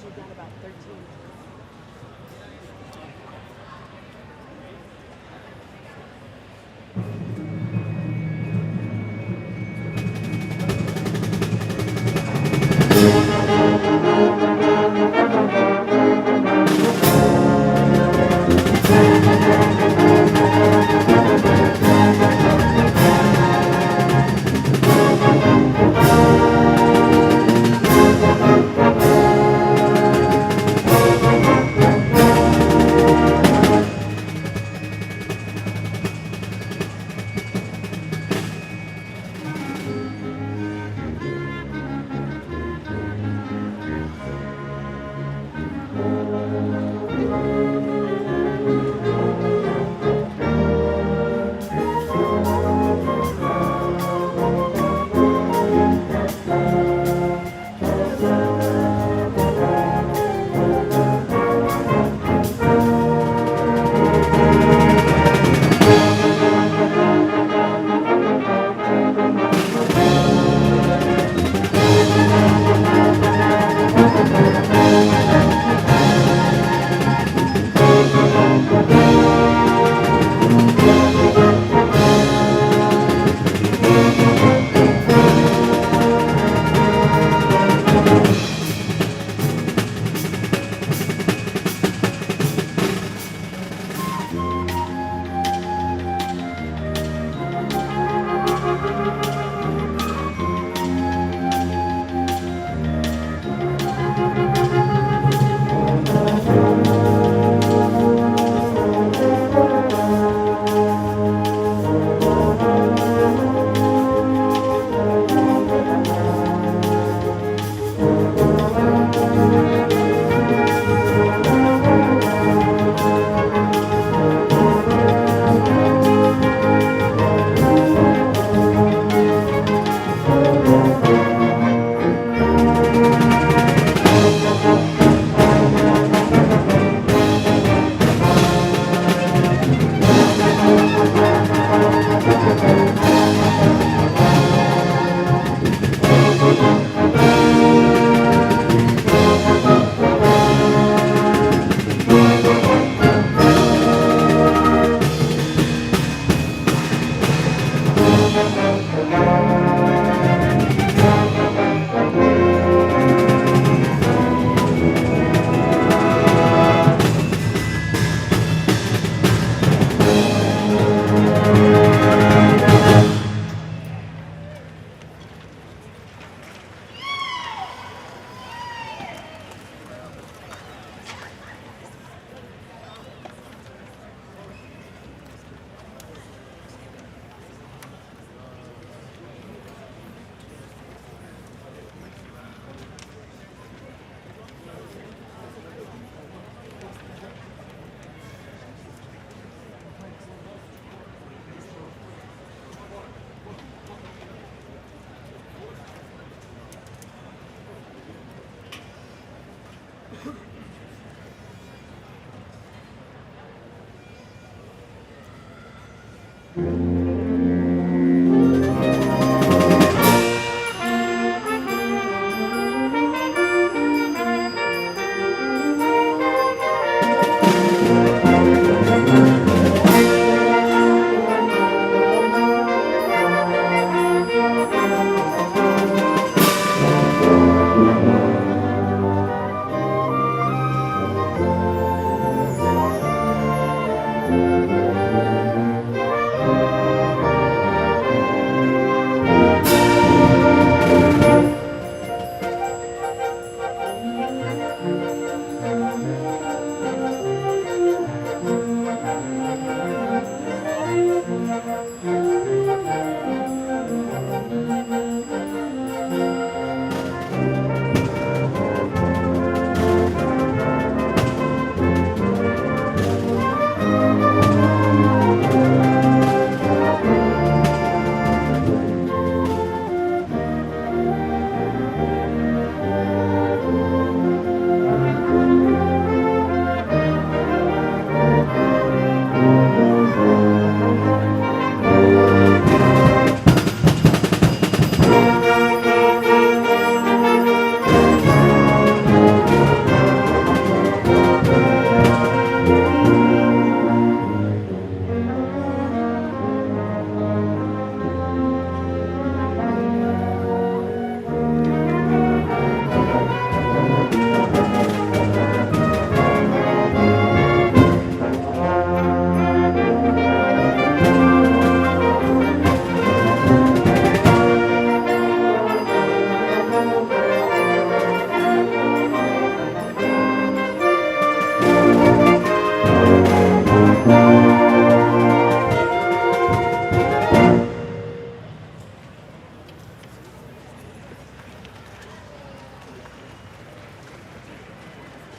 We've got about 13.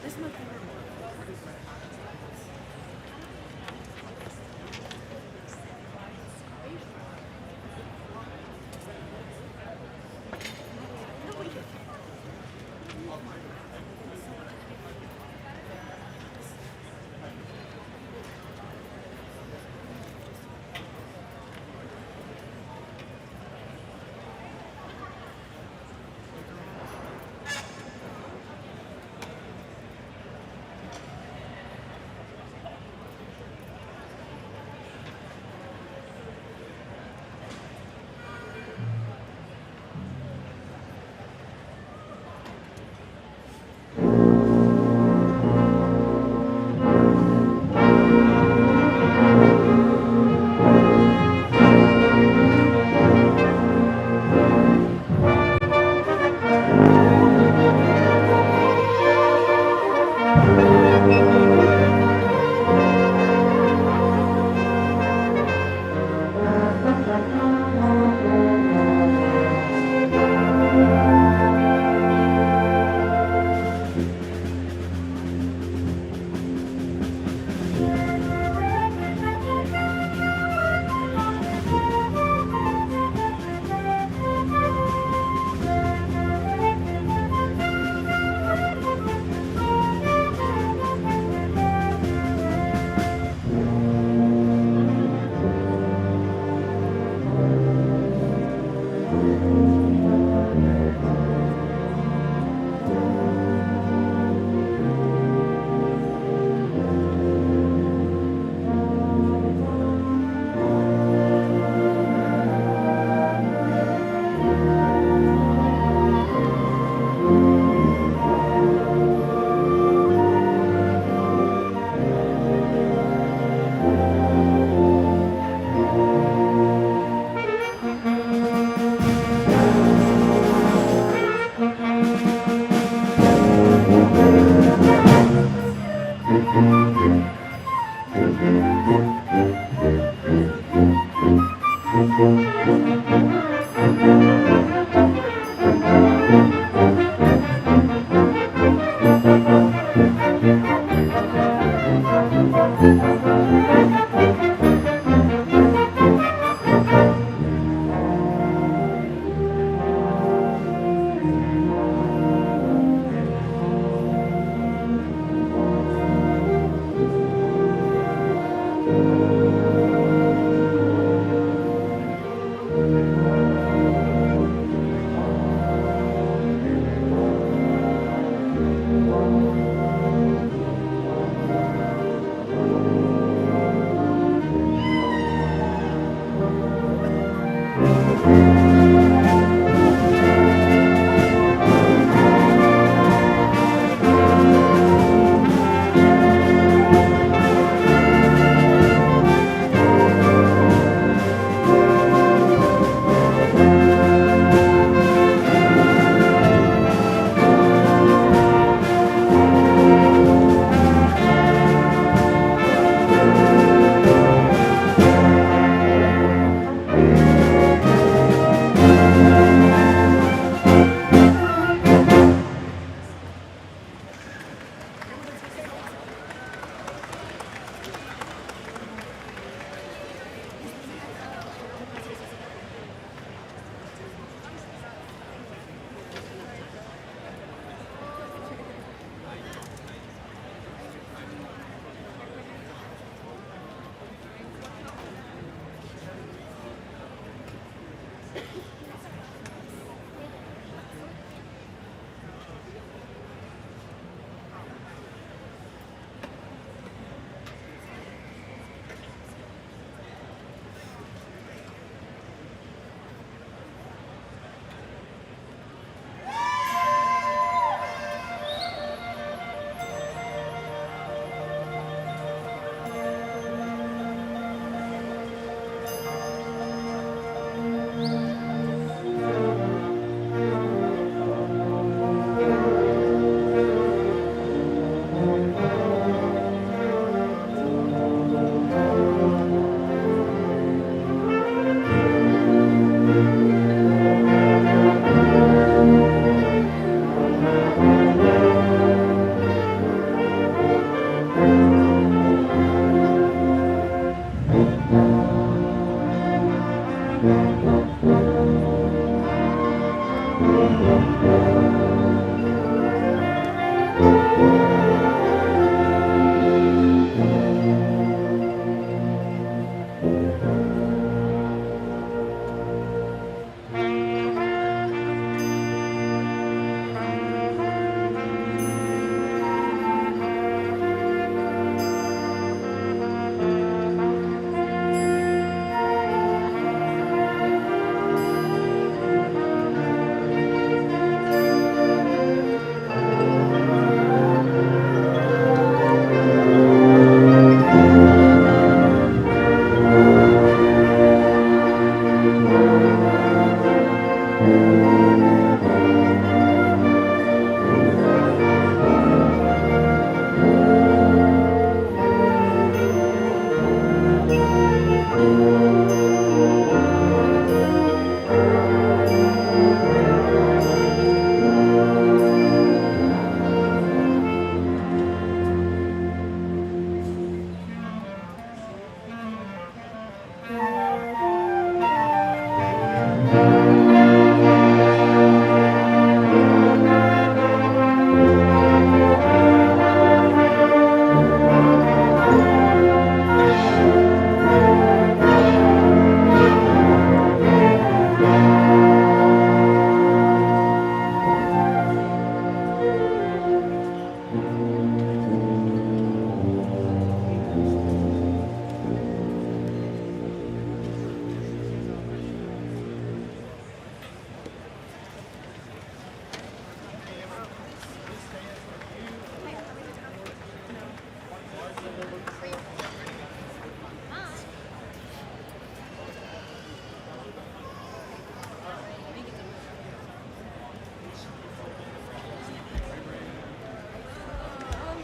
This is my favorite one.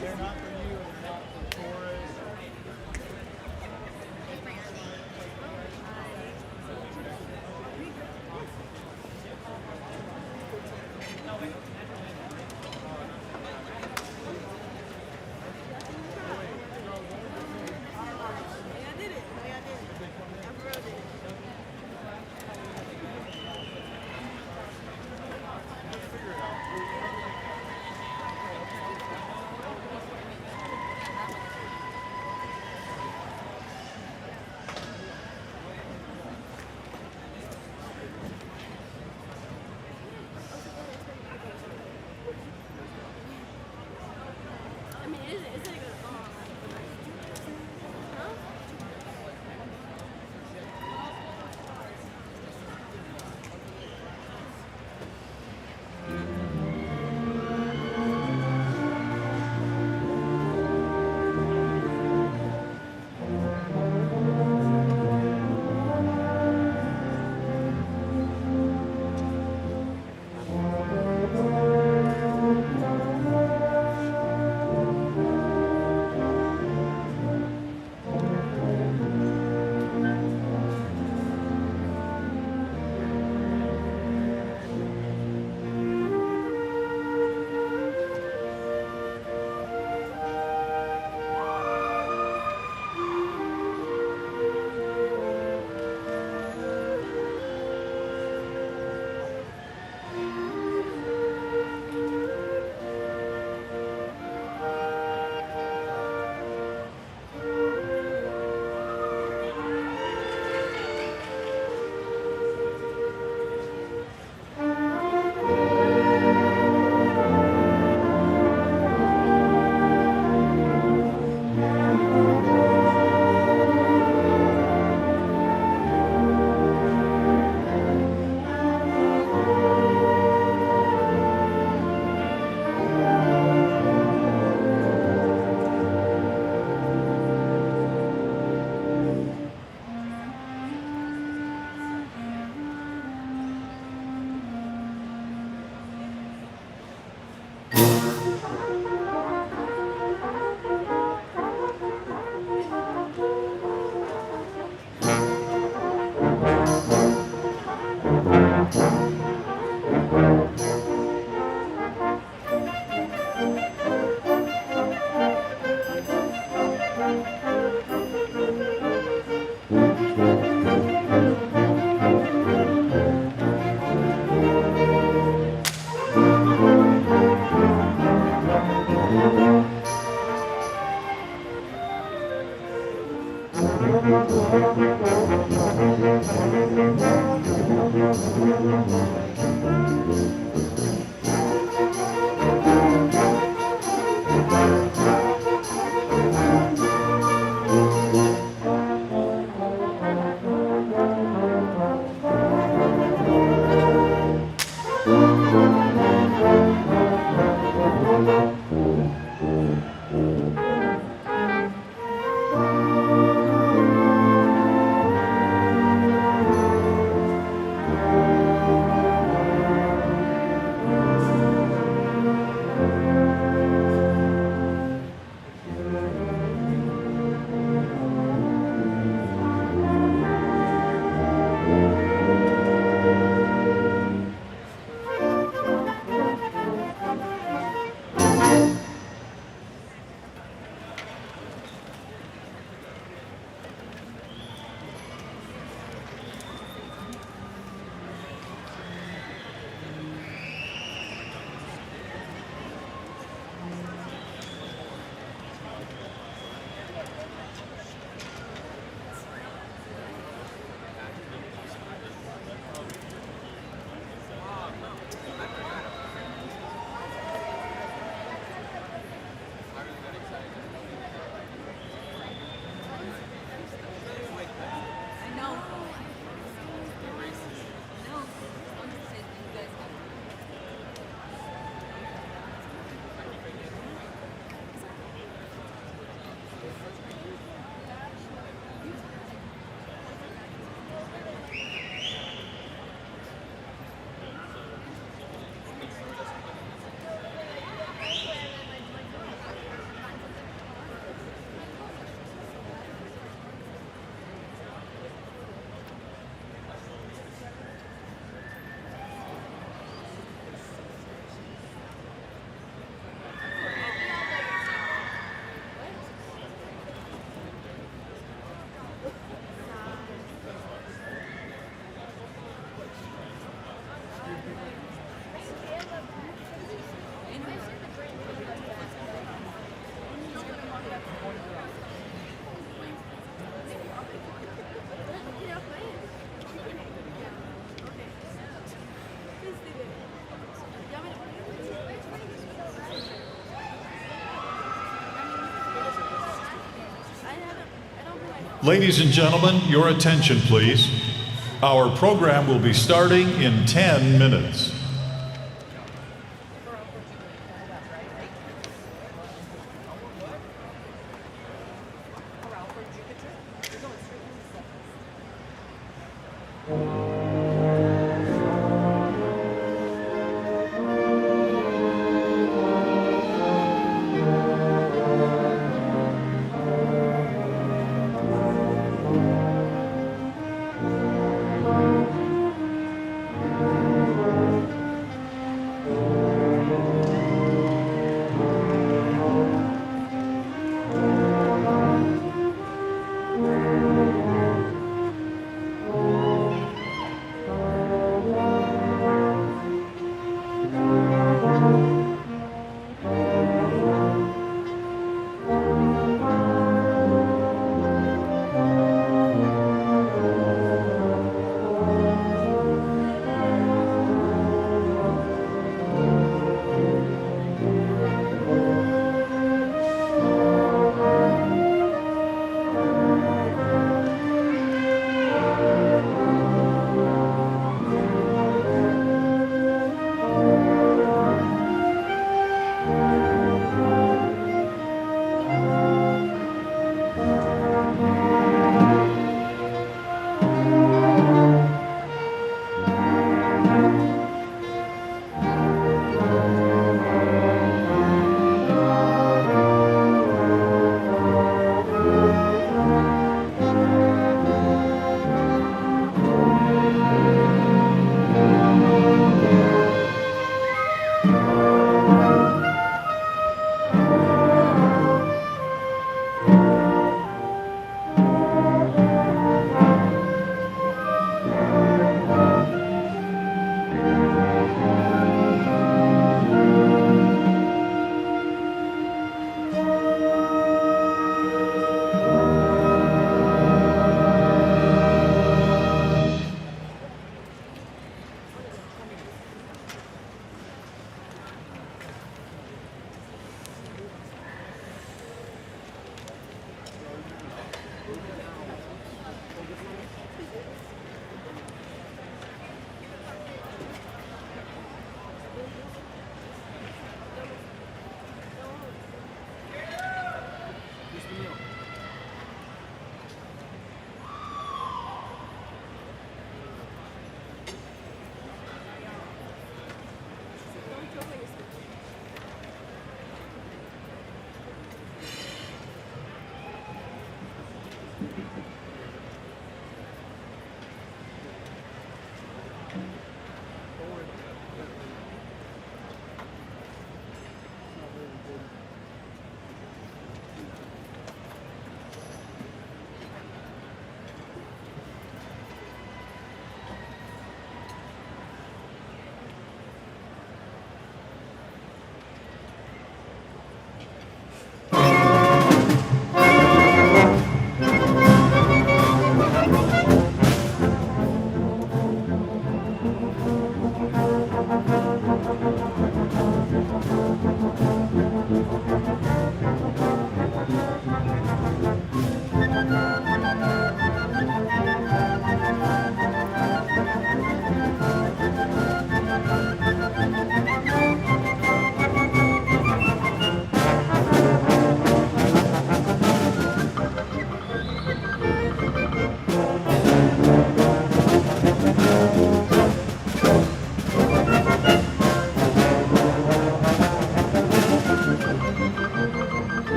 They're not for you, they're not for tourists. Ladies and gentlemen, your attention please. Our program will be starting in 10 minutes.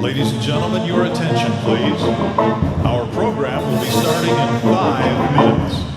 Ladies and gentlemen, your attention, please. Our program will be starting in 5 minutes.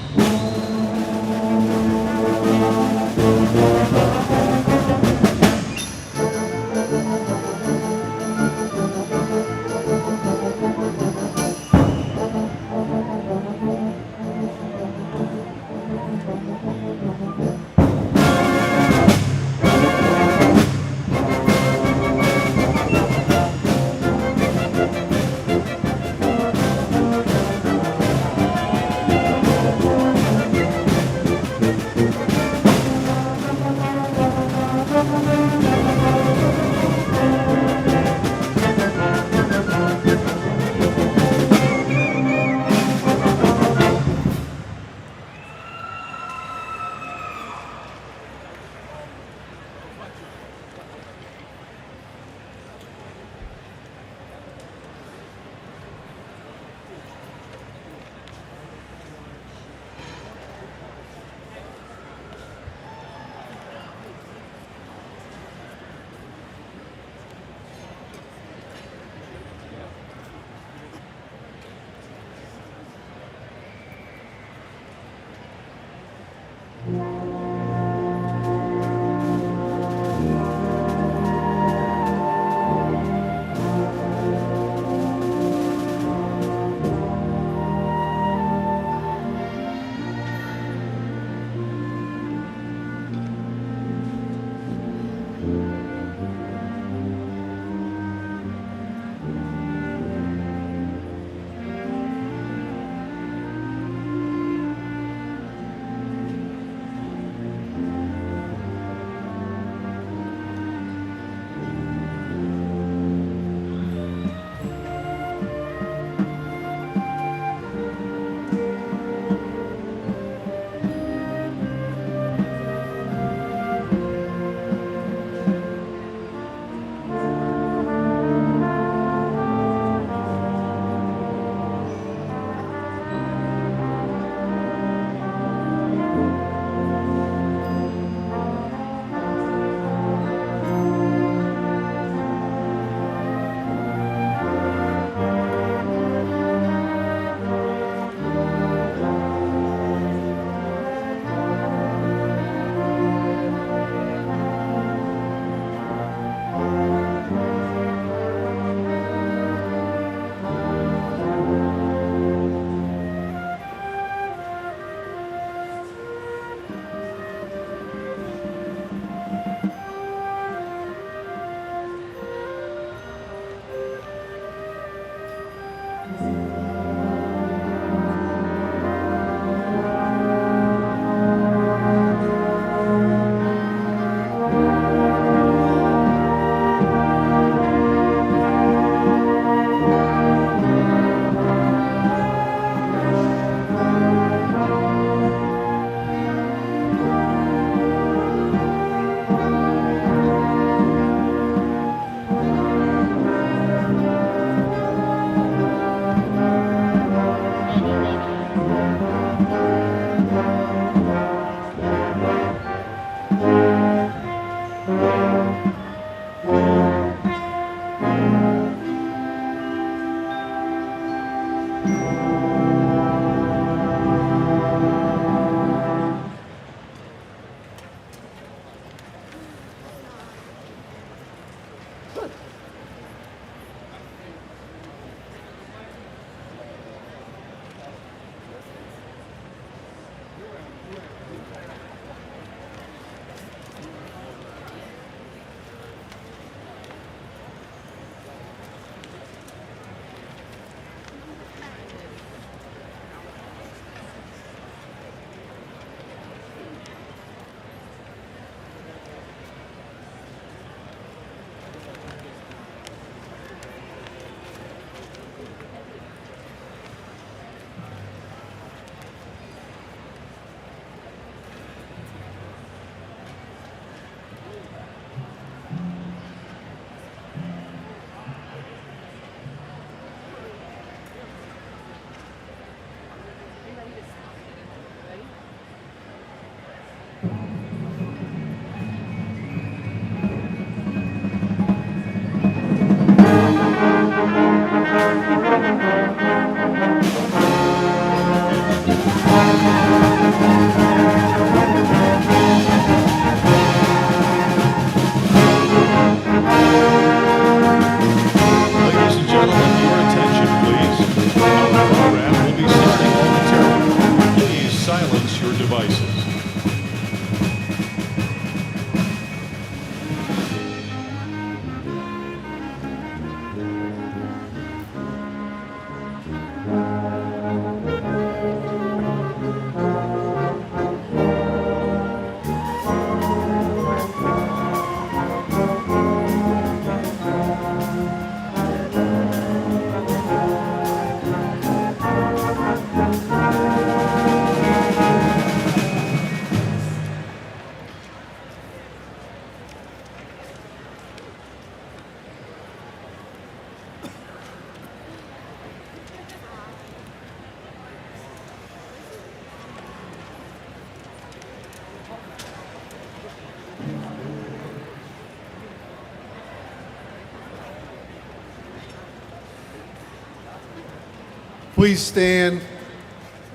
Please stand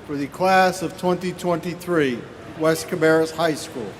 for the class of 2023, West Cabarrus High School.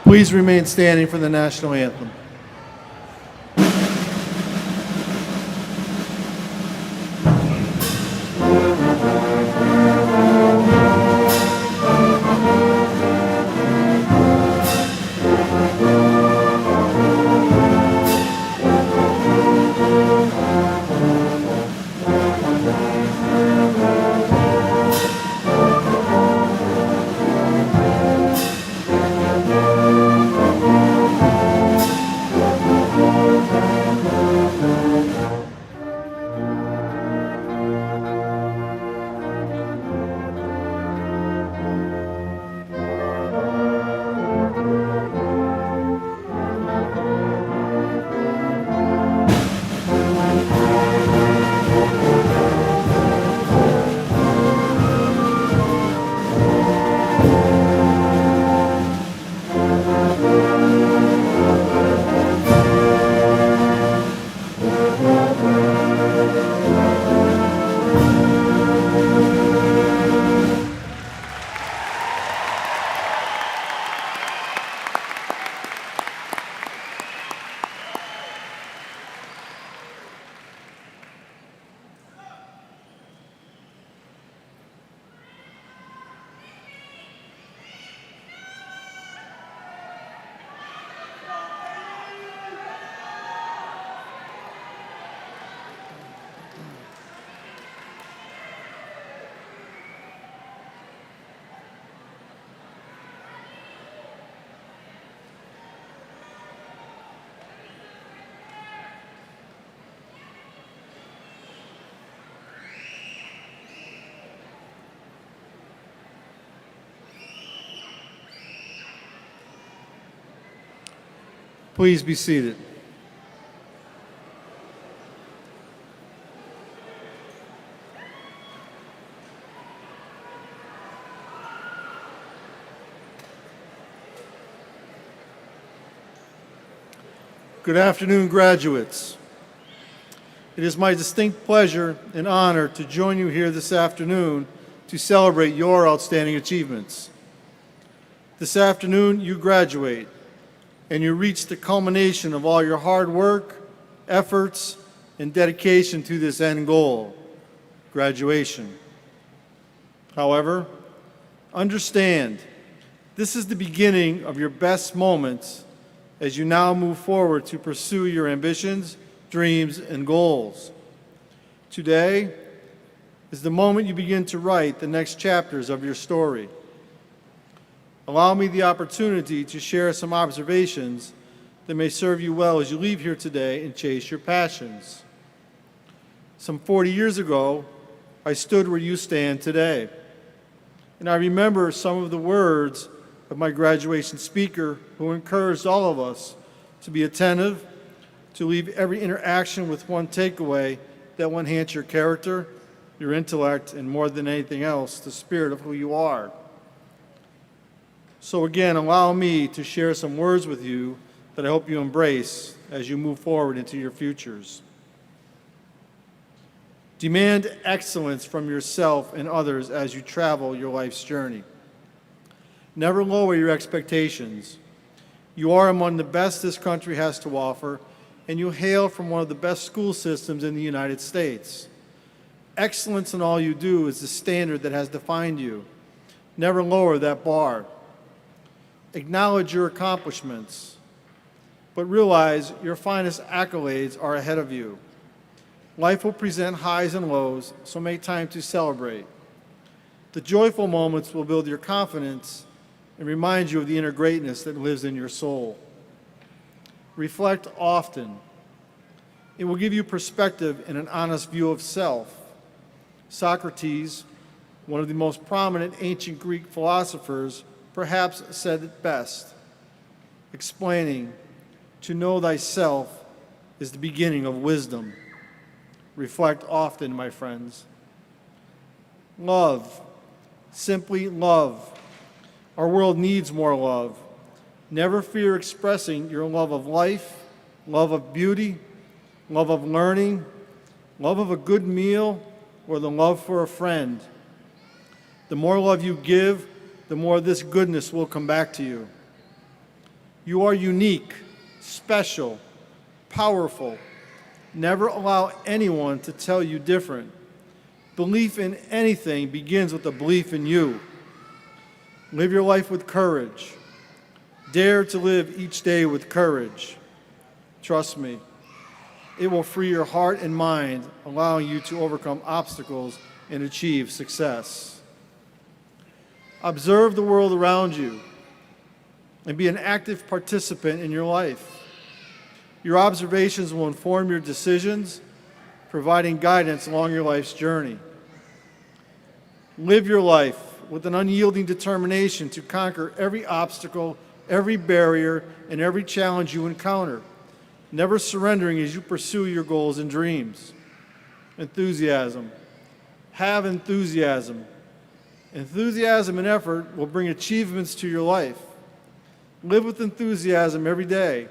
Please remain standing for the national anthem. Please be seated. Good afternoon, graduates. It is my distinct pleasure and honor to join you here this afternoon to celebrate your outstanding achievements. This afternoon, you graduate, and you reach the culmination of all your hard work, efforts, and dedication to this end goal, graduation. However, understand, this is the beginning of your best moments as you now move forward to pursue your ambitions, dreams, and goals. Today is the moment you begin to write the next chapters of your story. Allow me the opportunity to share some observations that may serve you well as you leave here today and chase your passions. Some 40 years ago, I stood where you stand today. And I remember some of the words of my graduation speaker who encouraged all of us to be attentive, to leave every interaction with one takeaway that will enhance your character, your intellect, and more than anything else, the spirit of who you are. So again, allow me to share some words with you that I hope you embrace as you move forward into your futures. Demand excellence from yourself and others as you travel your life's journey. Never lower your expectations. You are among the best this country has to offer, and you hail from one of the best school systems in the United States. Excellence in all you do is the standard that has defined you. Never lower that bar. Acknowledge your accomplishments, but realize your finest accolades are ahead of you. Life will present highs and lows, so make time to celebrate. The joyful moments will build your confidence and remind you of the inner greatness that lives in your soul. Reflect often. It will give you perspective and an honest view of self. Socrates, one of the most prominent ancient Greek philosophers, perhaps said it best, explaining, "To know thyself is the beginning of wisdom." Reflect often, my friends. Love, simply love. Our world needs more love. Never fear expressing your love of life, love of beauty, love of learning, love of a good meal, or the love for a friend. The more love you give, the more this goodness will come back to you. You are unique, special, powerful. Never allow anyone to tell you different. Belief in anything begins with a belief in you. Live your life with courage. Dare to live each day with courage. Trust me, it will free your heart and mind, allowing you to overcome obstacles and achieve success. Observe the world around you and be an active participant in your life. Your observations will inform your decisions, providing guidance along your life's journey. Live your life with an unyielding determination to conquer every obstacle, every barrier, and every challenge you encounter, never surrendering as you pursue your goals and dreams. Enthusiasm. Have enthusiasm. Enthusiasm and effort will bring achievements to your life. Live with enthusiasm every day,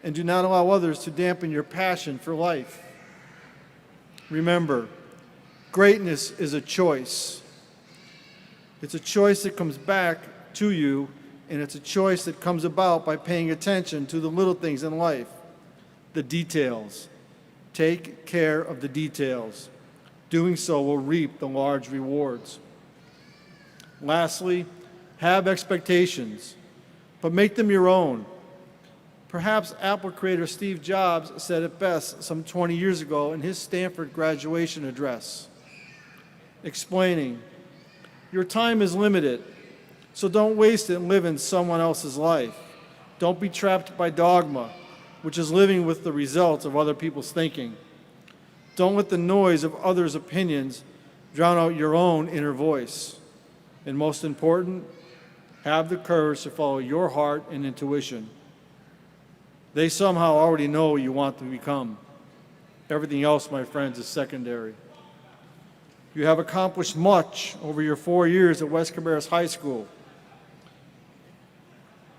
and do not allow others to dampen your passion for life. Remember, greatness is a choice. It's a choice that comes back to you, and it's a choice that comes about by paying attention to the little things in life, the details. Take care of the details. Doing so will reap the large rewards. Lastly, have expectations, but make them your own. Perhaps Apple creator Steve Jobs said it best some 20 years ago in his Stanford graduation address, explaining, "Your time is limited, so don't waste it living someone else's life. Don't be trapped by dogma, which is living with the results of other people's thinking. Don't let the noise of others' opinions drown out your own inner voice. And most important, have the courage to follow your heart and intuition. They somehow already know what you want to become. Everything else, my friends, is secondary. You have accomplished much over your 4 years at West Cabarrus High School.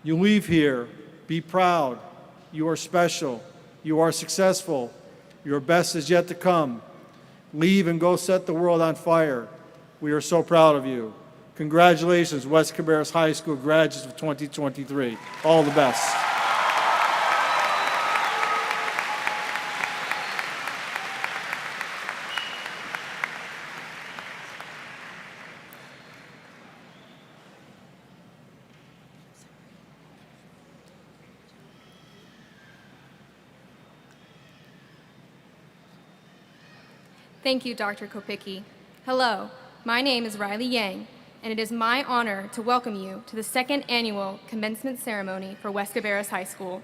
You leave here, be proud. You are special. You are successful. Your best is yet to come. Leave and go set the world on fire. We are so proud of you. Congratulations, West Cabarrus High School graduates of 2023. All the best. Thank you, Dr. Kopicki. Hello, my name is Riley Yang, and it is my honor to welcome you to the second annual commencement ceremony for West Cabarrus High School.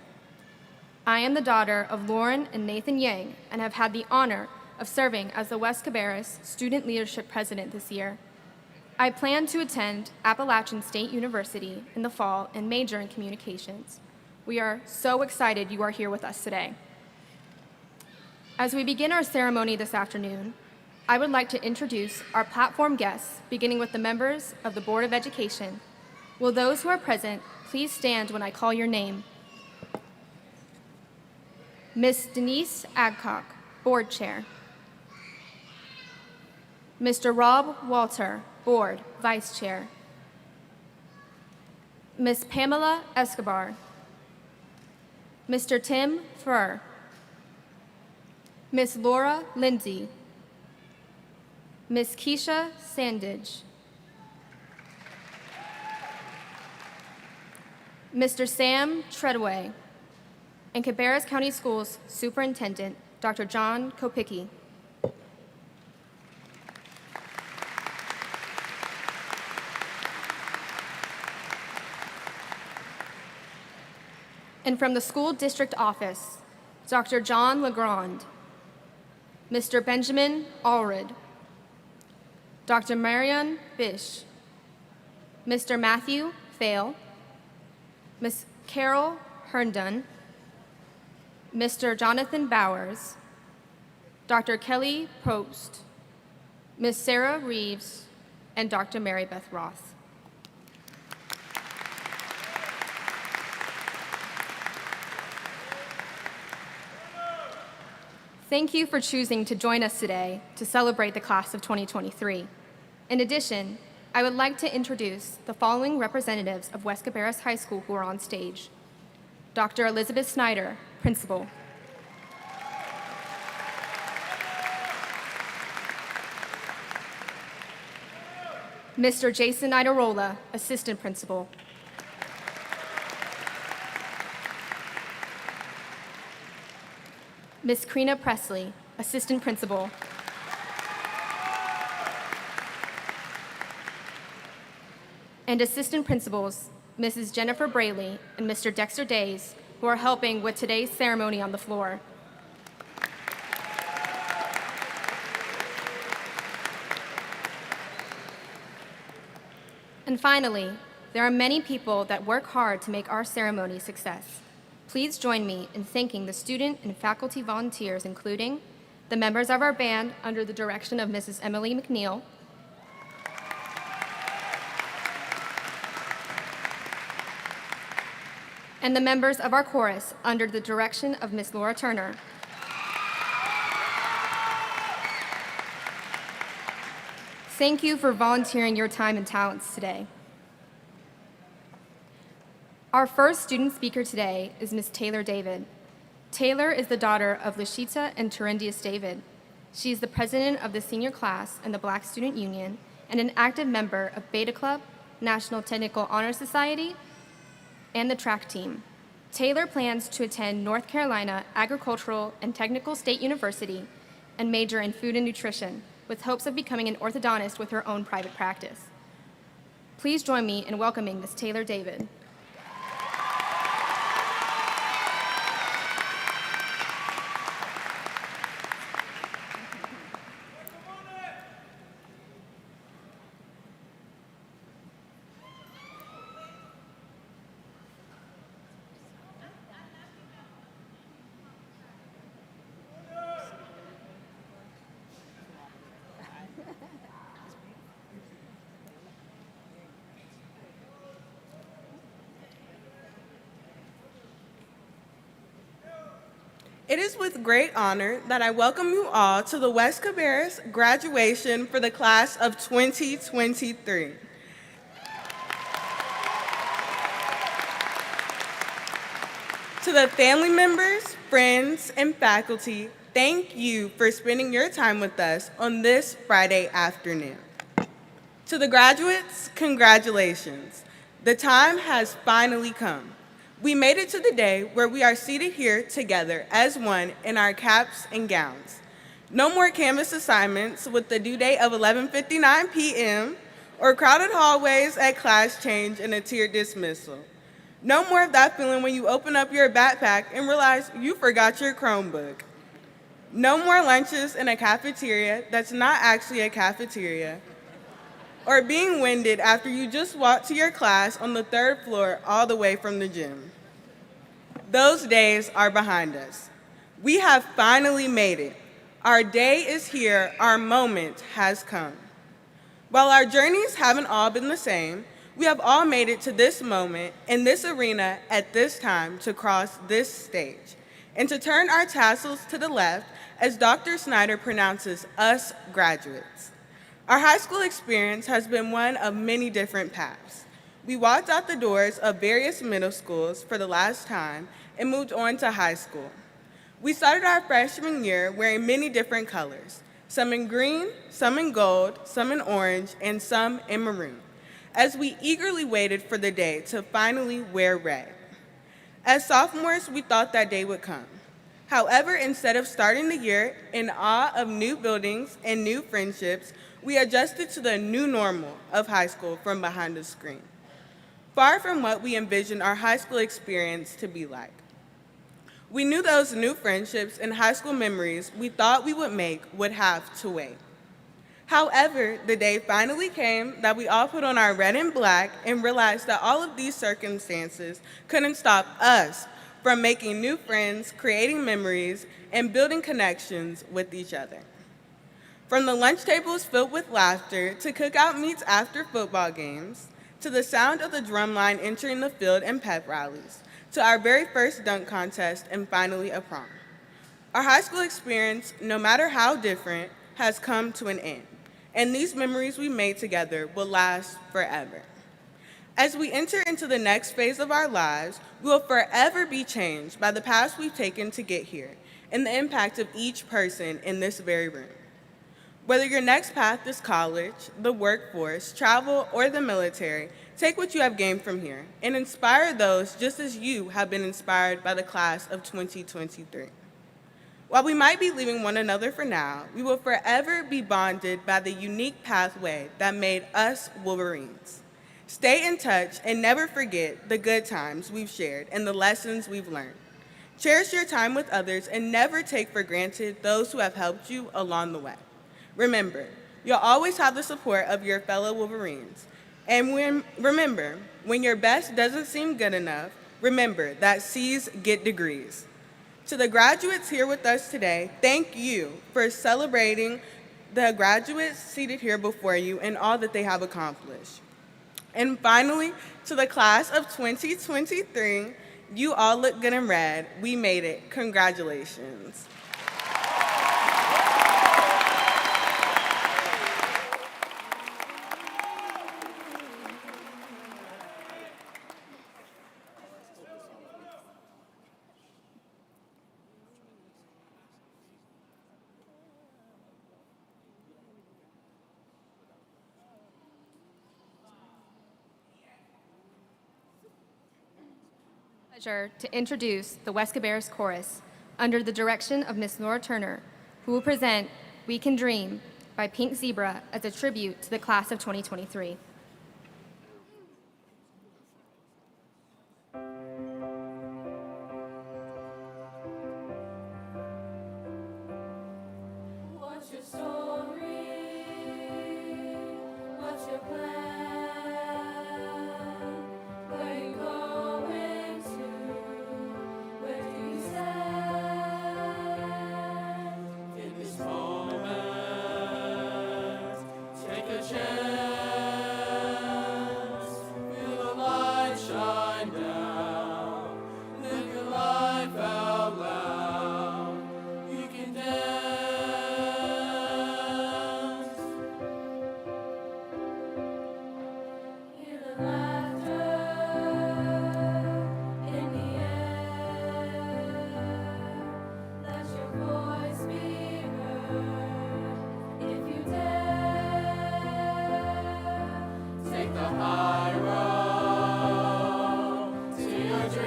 I am the daughter of Lauren and Nathan Yang and have had the honor of serving as the West Cabarrus Student Leadership President this year. I plan to attend Appalachian State University in the fall and major in communications. We are so excited you are here with us today. As we begin our ceremony this afternoon, I would like to introduce our platform guests, beginning with the members of the Board of Education. Will those who are present please stand when I call your name? Ms. Denise Adcock, Board Chair. Mr. Rob Walter, Board Vice Chair. Ms. Pamela Escobar. Mr. Tim Furr. Ms. Laura Lindsay. Ms. Keisha Sandage. Mr. Sam Treadway, and Cabarrus County Schools Superintendent, Dr. John Kopicki. And from the School District Office, Dr. John Legrand, Mr. Benjamin Allred, Dr. Marion Bish, Mr. Matthew Fail, Ms. Carol Herndon, Mr. Jonathan Bowers, Dr. Kelly Probst, Ms. Sarah Reeves, and Dr. Mary Beth Roth. Thank you for choosing to join us today to celebrate the class of 2023. In addition, I would like to introduce the following representatives of West Cabarrus High School who are on stage. Dr. Elizabeth Snyder, Principal. Mr. Jason Nidarola, Assistant Principal. Ms. Karina Presley, Assistant Principal. And Assistant Principals, Mrs. Jennifer Braley and Mr. Dexter Days, who are helping with today's ceremony on the floor. And finally, there are many people that work hard to make our ceremony a success. Please join me in thanking the student and faculty volunteers, including the members of our band under the direction of Mrs. Emily McNeil, and the members of our chorus under the direction of Miss Laura Turner. Thank you for volunteering your time and talents today. Our first student speaker today is Ms. Taylor David. Taylor is the daughter of Lashita and Turindius David. She is the president of the senior class in the Black Student Union and an active member of Beta Club, National Technical Honor Society, and the track team. Taylor plans to attend North Carolina Agricultural and Technical State University and major in food and nutrition, with hopes of becoming an orthodontist with her own private practice. Please join me in welcoming Ms. Taylor David. It is with great honor that I welcome you all to the West Cabarrus graduation for the class of 2023. To the family members, friends, and faculty, thank you for spending your time with us on this Friday afternoon. To the graduates, congratulations. The time has finally come. We made it to the day where we are seated here together as one in our caps and gowns. No more Canvas assignments with the due date of 11:59 p.m. or crowded hallways at class change and a tiered dismissal. No more of that feeling when you open up your backpack and realize you forgot your Chromebook. No more lunches in a cafeteria that's not actually a cafeteria, or being winded after you just walked to your class on the 3rd floor all the way from the gym. Those days are behind us. We have finally made it. Our day is here, our moment has come. While our journeys haven't all been the same, we have all made it to this moment in this arena at this time to cross this stage and to turn our tassels to the left as Dr. Snyder pronounces us graduates. Our high school experience has been one of many different paths. We walked out the doors of various middle schools for the last time and moved on to high school. We started our freshman year wearing many different colors, some in green, some in gold, some in orange, and some in maroon, as we eagerly waited for the day to finally wear red. As sophomores, we thought that day would come. However, instead of starting the year in awe of new buildings and new friendships, we adjusted to the new normal of high school from behind the screen, far from what we envisioned our high school experience to be like. We knew those new friendships and high school memories we thought we would make would have to wait. However, the day finally came that we all put on our red and black and realized that all of these circumstances couldn't stop us from making new friends, creating memories, and building connections with each other. From the lunch tables filled with laughter to cookout meets after football games, to the sound of the drum line entering the field and pep rallies, to our very first dunk contest and finally a prom. Our high school experience, no matter how different, has come to an end, and these memories we made together will last forever. As we enter into the next phase of our lives, we will forever be changed by the paths we've taken to get here and the impact of each person in this very room. Whether your next path is college, the workforce, travel, or the military, take what you have gained from here and inspire those just as you have been inspired by the class of 2023. While we might be leaving one another for now, we will forever be bonded by the unique pathway that made us Wolverines. Stay in touch and never forget the good times we've shared and the lessons we've learned. Cherish your time with others and never take for granted those who have helped you along the way. Remember, you'll always have the support of your fellow Wolverines. And remember, when your best doesn't seem good enough, remember that C's get degrees. To the graduates here with us today, thank you for celebrating the graduates seated here before you and all that they have accomplished. And finally, to the class of 2023, you all look good in red. We made it. Congratulations. Pleasure to introduce the Cabarrus Chorus under the direction of Miss Laura Turner, who will present We Can Dream by Pink Zebra as a tribute to the class of 2023. What's your story? What's your plan? Where you going to? Where do you stand? In this moment, take a chance. Feel the light shine down. Live your life out loud. You can dance. Hear the laughter in the air. Let your voice be heard if you dare. Take the high road to your dreams.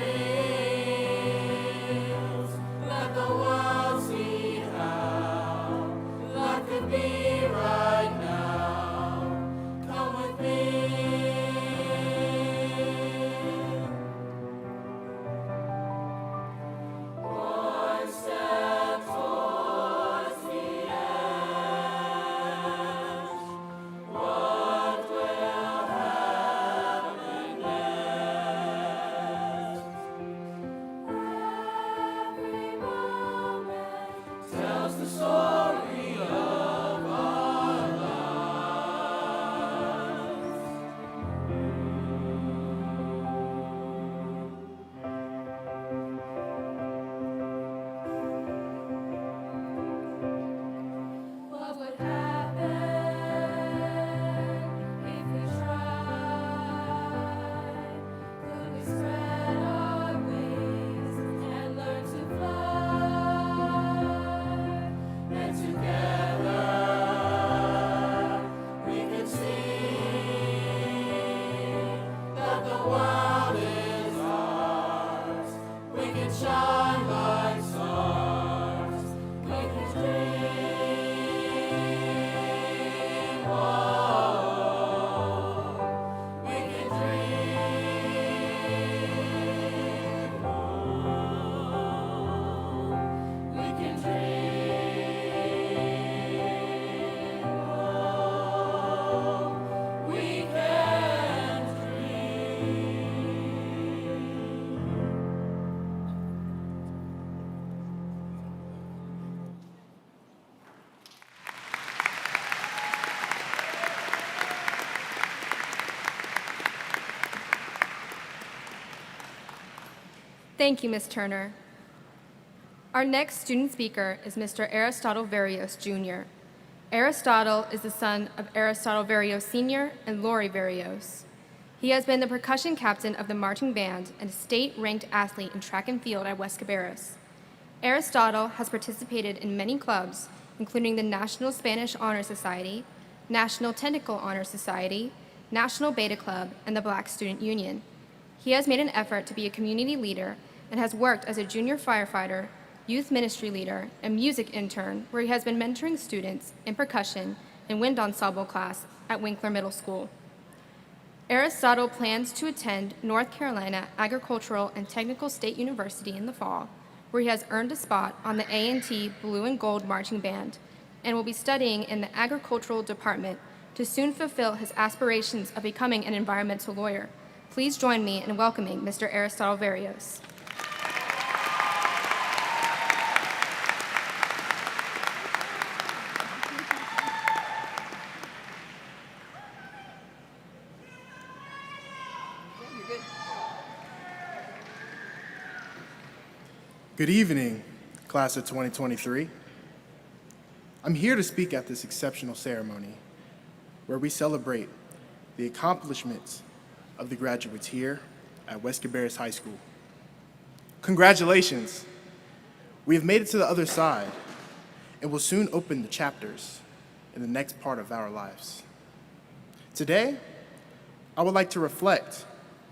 Let the world see how life could be right now. Come with me. One step towards the edge. What will happen next? Every moment tells the story of our lives. What would happen if we tried? Could we spread our wings and learn to fly? And together we could see that the world is ours. We can shine like stars. We can dream. Oh, we can dream. Oh, we can dream. Oh, we can Thank you, Ms. Turner. Our next student speaker is Mr. Aristotle Varios, Jr. Aristotle is the son of Aristotle Varios Sr. and Lori Varios. He has been the percussion captain of the marching band and a state-ranked athlete in track and field at West Cabarrus. Aristotle has participated in many clubs, including the National Spanish Honor Society, National Technical Honor Society, National Beta Club, and the Black Student Union. He has made an effort to be a community leader and has worked as a junior firefighter, youth ministry leader, and music intern, where he has been mentoring students in percussion and wind ensemble class at Winkler Middle School. Aristotle plans to attend North Carolina Agricultural and Technical State University in the fall, where he has earned a spot on the A&T Blue and Gold Marching Band and will be studying in the agricultural department to soon fulfill his aspirations of becoming an environmental lawyer. Please join me in welcoming Mr. Aristotle Varios. Good evening, class of 2023. I'm here to speak at this exceptional ceremony where we celebrate the accomplishments of the graduates here at West Cabarrus High School. Congratulations! We have made it to the other side and will soon open the chapters in the next part of our lives. Today, I would like to reflect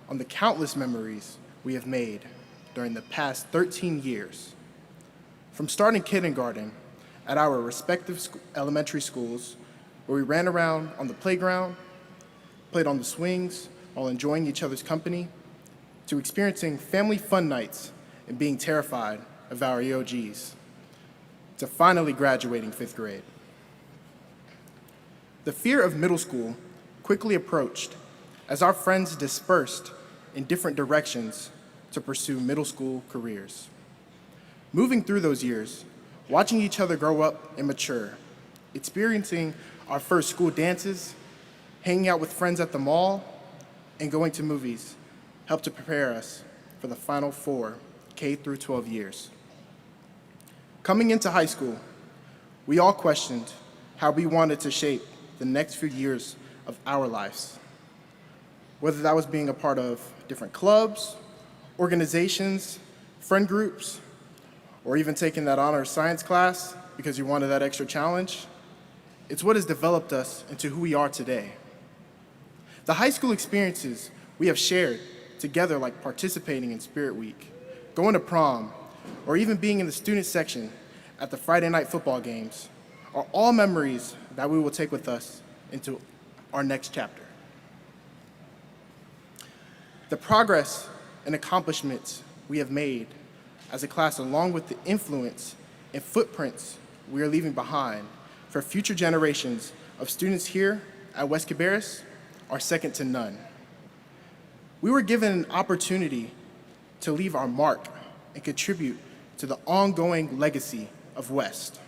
on the countless memories we have made during the past 13 years. From starting kindergarten at our respective elementary schools, where we ran around on the playground, played on the swings while enjoying each other's company, to experiencing family fun nights and being terrified of our EOGs, to finally graduating 5th grade. The fear of middle school quickly approached as our friends dispersed in different directions to pursue middle school careers. Moving through those years, watching each other grow up and mature, experiencing our first school dances, hanging out with friends at the mall, and going to movies helped to prepare us for the final 4 K through 12 years. Coming into high school, we all questioned how we wanted to shape the next few years of our lives, whether that was being a part of different clubs, organizations, friend groups, or even taking that honors science class because you wanted that extra challenge. It's what has developed us into who we are today. The high school experiences we have shared together, like participating in Spirit Week, going to prom, or even being in the student section at the Friday night football games, are all memories that we will take with us into our next chapter. The progress and accomplishments we have made as a class, along with the influence and footprints we are leaving behind for future generations of students here at West Cabarrus, are second to none. We were given an opportunity to leave our mark and contribute to the ongoing legacy of West.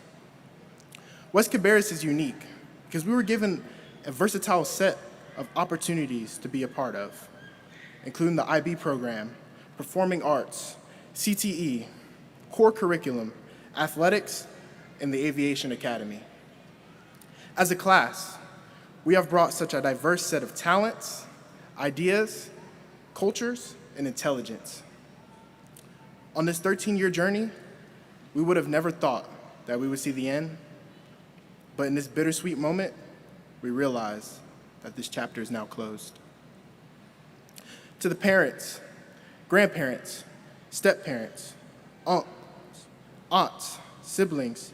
West Cabarrus is unique because we were given a versatile set of opportunities to be a part of, including the IB program, performing arts, CTE, core curriculum, athletics, and the Aviation Academy. As a class, we have brought such a diverse set of talents, ideas, cultures, and intelligence. On this 13-year journey, we would have never thought that we would see the end, but in this bittersweet moment, we realize that this chapter is now closed. To the parents, grandparents, step-parents, aunts, siblings,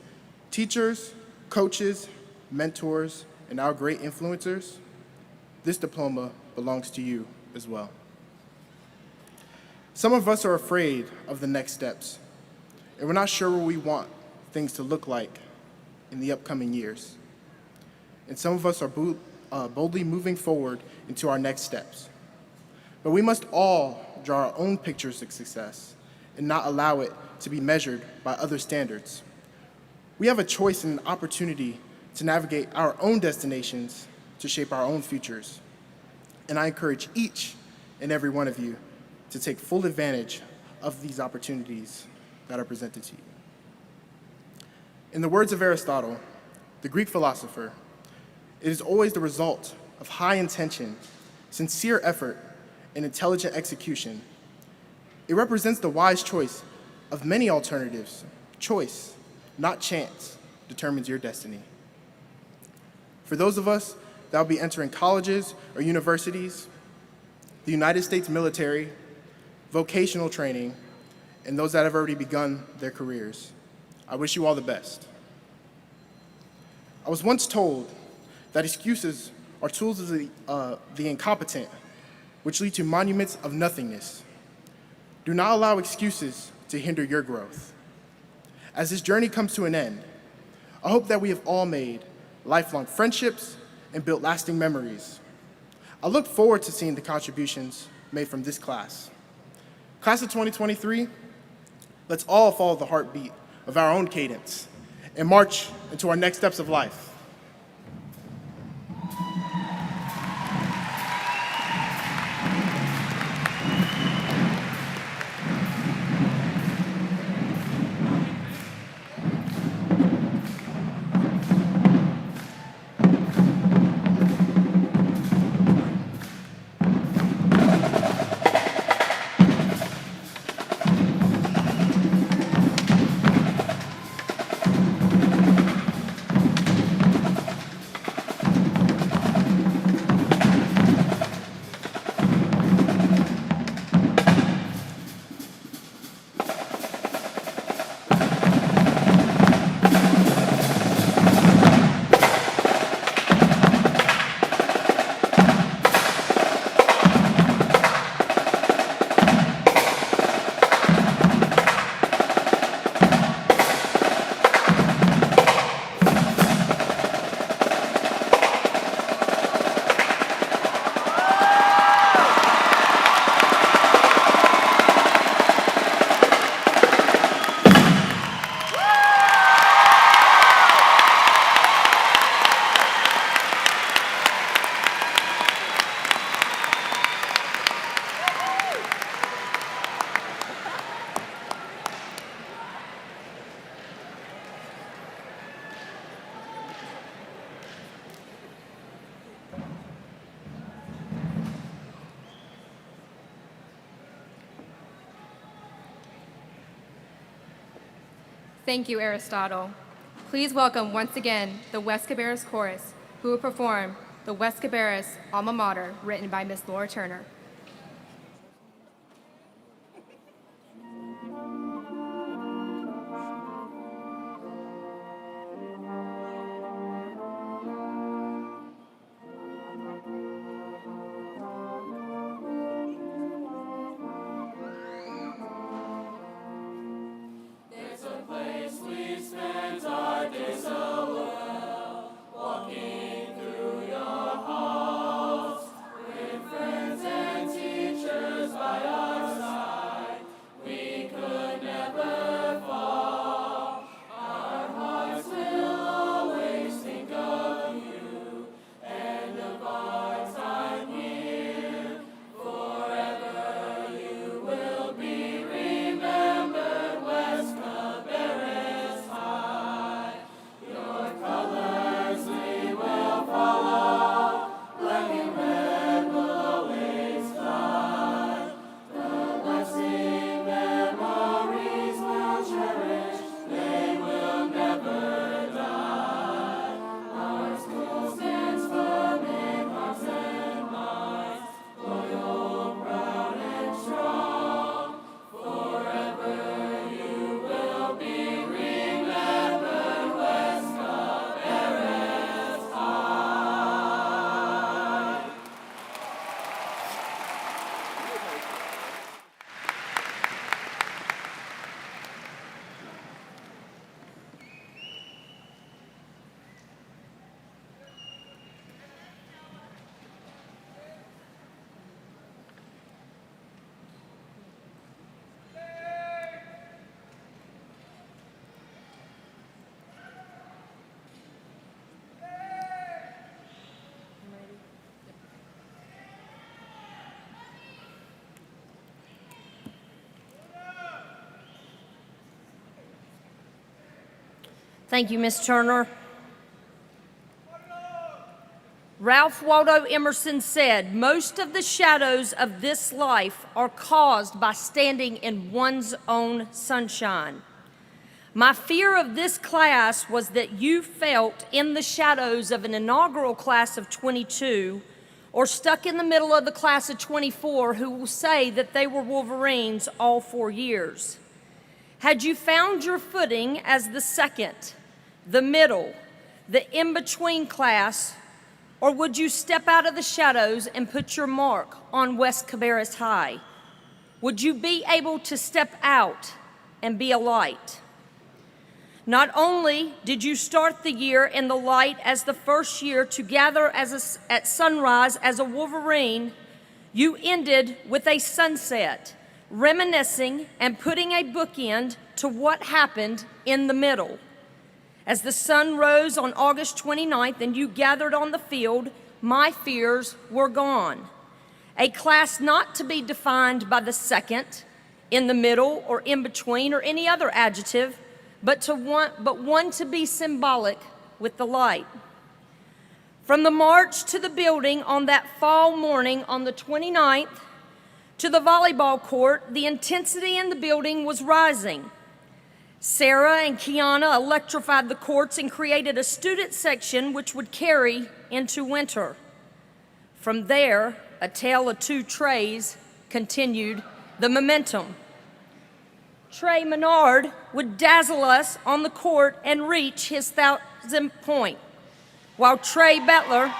teachers, coaches, mentors, and our great influencers, this diploma belongs to you as well. Some of us are afraid of the next steps, and we're not sure where we want things to look like in the upcoming years. And some of us are boldly moving forward into our next steps. But we must all draw our own pictures of success and not allow it to be measured by other standards. We have a choice and an opportunity to navigate our own destinations to shape our own futures. And I encourage each and every one of you to take full advantage of these opportunities that are presented to you. In the words of Aristotle, the Greek philosopher, it is always the result of high intention sincere effort, and intelligent execution. It represents the wise choice of many alternatives. Choice, not chance, determines your destiny. For those of us that will be entering colleges or universities, the United States military, vocational training, and those that have already begun their careers, I wish you all the best. I was once told that excuses are tools of the incompetent, which lead to monuments of nothingness. Do not allow excuses to hinder your growth. As this journey comes to an end, I hope that we have all made lifelong friendships and built lasting memories. I look forward to seeing the contributions made from this class. Class of 2023, let's all follow the heartbeat of our own cadence and march into our next steps of life. Thank you, Aristotle. Please welcome once again the West Cabarrus Chorus, who will perform the West Cabarrus Alma Mater, written by Miss Laura Turner. There's a place we spent our days so well, walking through your halls, with friends and teachers by our side. We could never fall. Our hearts will always think of you and of our time here. Forever you will be remembered, West Cabarrus High. Your colors we will follow, black and red will always fly. The lasting memories we'll cherish, they will never die. Our school stands firm in hearts and minds, loyal, proud, and strong. Forever you will be remembered, West Cabarrus High. Thank you, Ms. Turner. Ralph Waldo Emerson said, "Most of the shadows of this life are caused by standing in one's own sunshine." My fear of this class was that you felt in the shadows of an inaugural class of 22 or stuck in the middle of the class of 24 who will say that they were Wolverines all 4 years. Had you found your footing as the second, the middle, the in-between class, or would you step out of the shadows and put your mark on West Cabarrus High? Would you be able to step out and be a light? Not only did you start the year in the light as the first year to gather at sunrise as a Wolverine, you ended with a sunset, reminiscing and putting a bookend to what happened in the middle. As the sun rose on August 29th and you gathered on the field, my fears were gone. A class not to be defined by the second, in the middle, or in between, or any other adjective, but one to be symbolic with the light. From the march to the building on that fall morning on the 29th to the volleyball court, the intensity in the building was rising. Sarah and Kiana electrified the courts and created a student section which would carry into winter. From there, a tale of two Treys continued the momentum. Trey Menard would dazzle us on the court and reach his 1,000th point, while Trey Bettler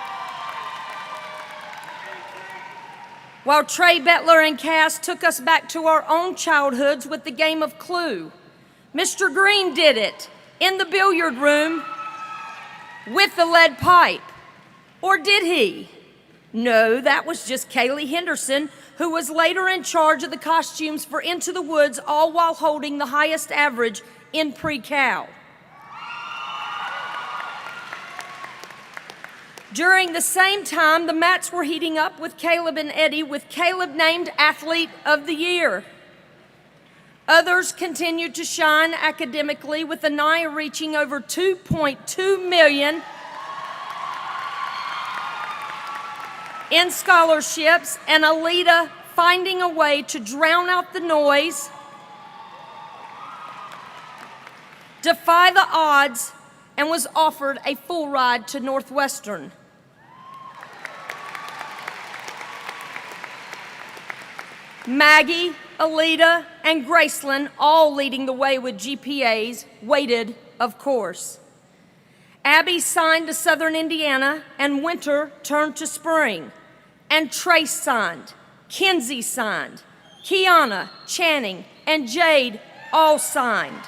and Cass took us back to our own childhoods with the game of Clue. Mr. Green did it in the billiard room with the lead pipe. Or did he? No, that was just Kaylee Henderson, who was later in charge of the costumes for Into the Woods, all while holding the highest average in pre-Cal. During the same time, the mats were heating up with Caleb and Eddie, with Caleb named Athlete of the Year. Others continued to shine academically, with Anaya reaching over 2.2 million in scholarships, and Alita finding a way to drown out the noise, defy the odds, and was offered a full ride to Northwestern. Maggie, Alita, and Graceland, all leading the way with GPAs, waited, of course. Abby signed to Southern Indiana, and winter turned to spring. And Trace signed, Kinsey signed, Kiana, Channing, and Jade all signed.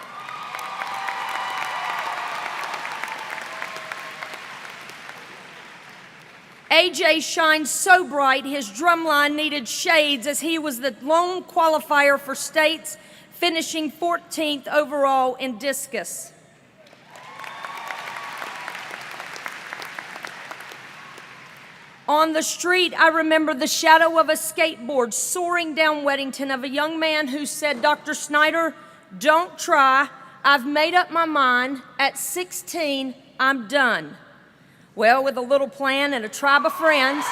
AJ shined so bright his drumline needed shades, as he was the lone qualifier for states, finishing 14th overall in discus. On the street, I remember the shadow of a skateboard soaring down Weddington of a young man who said, "Dr. Snyder, don't try. I've made up my mind. At 16, I'm done." Well, with a little plan and a tribe of friends,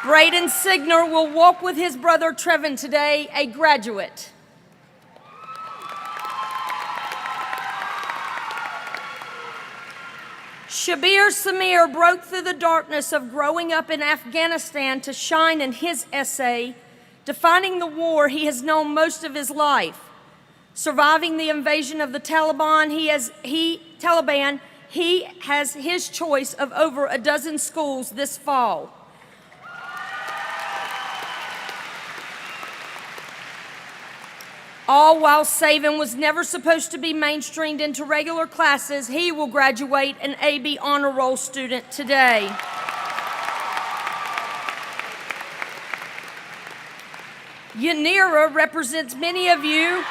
Braden Signer will walk with his brother Trevin today, a graduate. Shabir Samir broke through the darkness of growing up in Afghanistan to shine in his essay, defining the war he has known most of his life. Surviving the invasion of the Taliban, he has his choice of over a dozen schools this fall. All while Saban was never supposed to be mainstreamed into regular classes, he will graduate an AB honor roll student today. Yanira represents many of you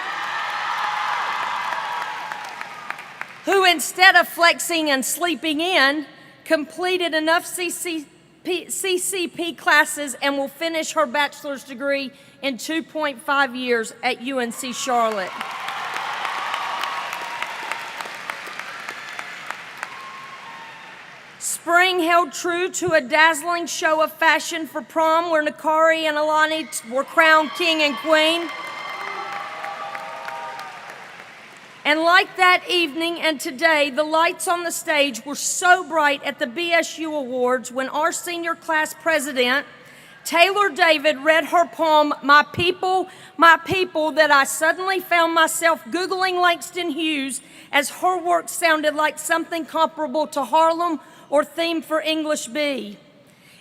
who, instead of flexing and sleeping in, completed enough CCP classes and will finish her bachelor's degree in 2.5 years at UNC Charlotte. spring held true to a dazzling show of fashion for prom where Nakari and Alani were crowned king and queen. And like that evening and today, the lights on the stage were so bright at the BSU Awards when our senior class president, Taylor David, read her poem, My People, that I suddenly found myself Googling Langston Hughes as her work sounded like something comparable to Harlem or Theme for English B.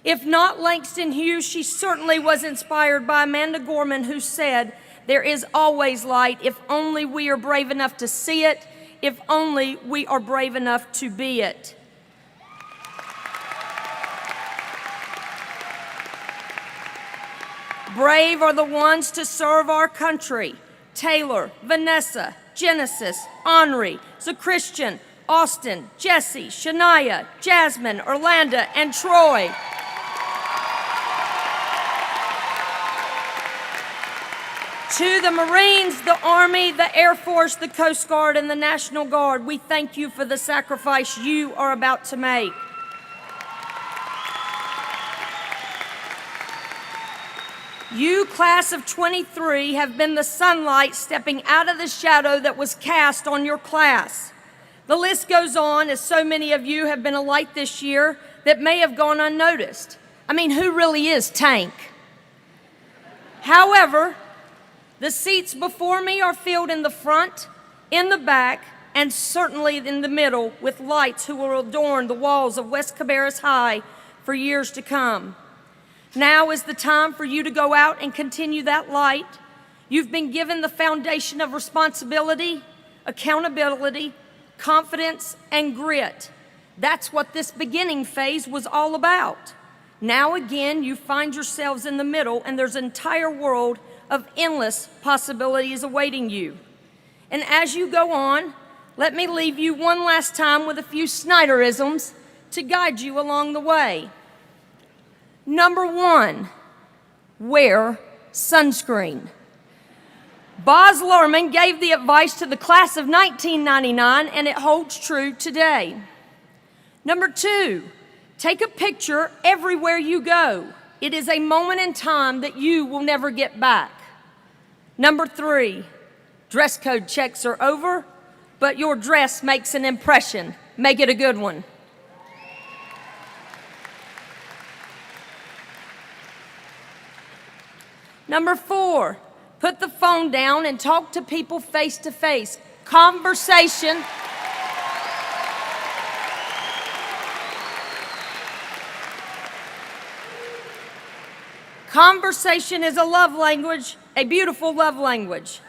If not Langston Hughes, she certainly was inspired by Amanda Gorman, who said, there is always light if only we are brave enough to see it, if only we are brave enough to be it. Brave are the ones to serve our country. Taylor, Vanessa, Genesis, Henri, Christian, Austin, Jesse, Shania, Jasmine, Orlando, and Troy. To the Marines, the Army, the Air Force, the Coast Guard, and the National Guard, we thank you for the sacrifice you are about to make. You, class of 23, have been the sunlight stepping out of the shadow that was cast on your class. The list goes on, as so many of you have been a light this year that may have gone unnoticed. I mean, who really is Tank? However, the seats before me are filled in the front, in the back, and certainly in the middle with lights who will adorn the walls of West Cabarrus High for years to come. Now is the time for you to go out and continue that light. You've been given the foundation of responsibility, accountability, confidence, and grit. That's what this beginning phase was all about. Now again, you find yourselves in the middle, and there's an entire world of endless possibilities awaiting you. And as you go on, let me leave you one last time with a few Snyderisms to guide you along the way. Number one, wear sunscreen. Baz Luhrmann gave the advice to the class of 1999, and it holds true today. Number two, take a picture everywhere you go. It is a moment in time that you will never get back. Number three, dress code checks are over, but your dress makes an impression. Make it a good one. Number four, put the phone down and talk to people face to face. Conversation. Conversation is a love language, a beautiful love language.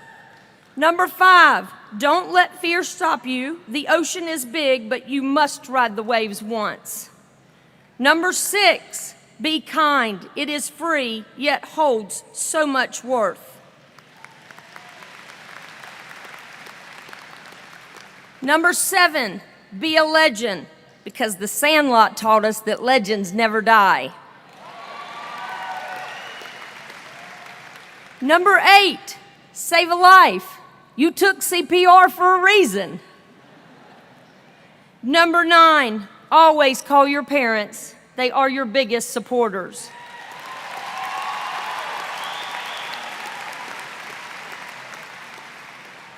Number five, don't let fear stop you. The ocean is big, but you must ride the waves once. Number six, be kind. It is free, yet holds so much worth. Number seven, be a legend, because the Sandlot taught us that legends never die. Number eight, save a life. You took CPR for a reason. Number nine, always call your parents. They are your biggest supporters.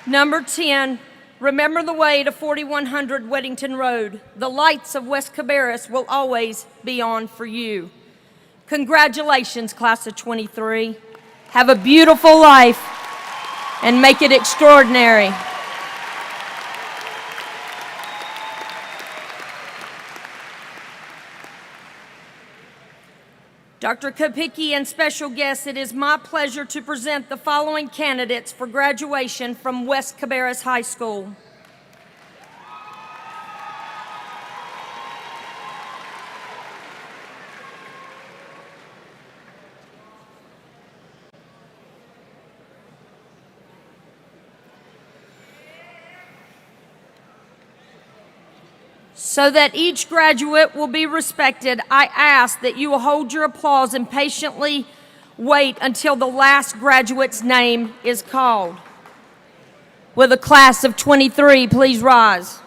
Number 10, remember the way to 4100 Weddington Road. The lights of West Cabarrus will always be on for you. Congratulations, class of 23. Have a beautiful life and make it extraordinary. Dr. Kopicki and special guests, it is my pleasure to present the following candidates for graduation from West Cabarrus High School. So that each graduate will be respected, I ask that you will hold your applause and patiently wait until the last graduate's name is called. Will the class of 23 please rise?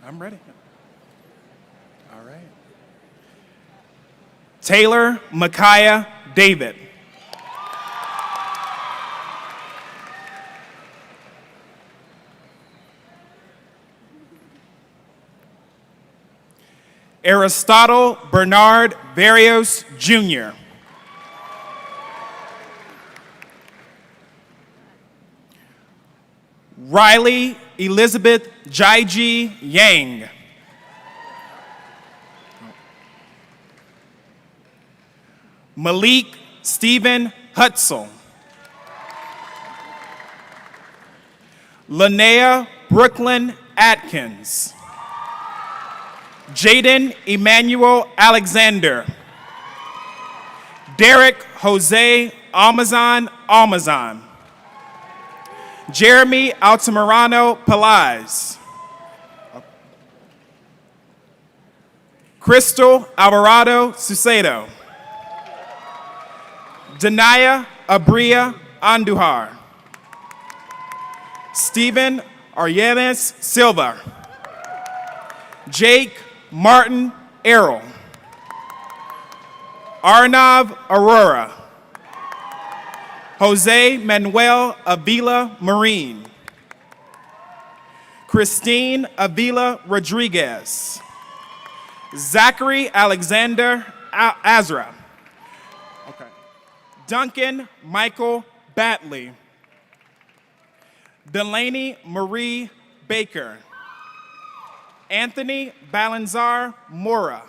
I'm ready. All right. Taylor Micaiah David. Aristotle Bernard Barrios, Jr. Riley Elizabeth Jaiji Yang. Malik Stephen Hutzel. Linnea Brooklyn Atkins. Jaden Emmanuel Alexander. Derek Jose Almazan. Jeremy Altamirano Pelaez. Crystal Alvarado Sucedo. Danaya Abria Andujar. Stephen Aryenes Silva. Jake Martin Errol. Arnav Aurora. Jose Manuel Avila Marine. Christine Avila Rodriguez. Zachary Alexander Azra. Okay. Duncan Michael Batley. Delaney Marie Baker. Anthony Balanzar Mora.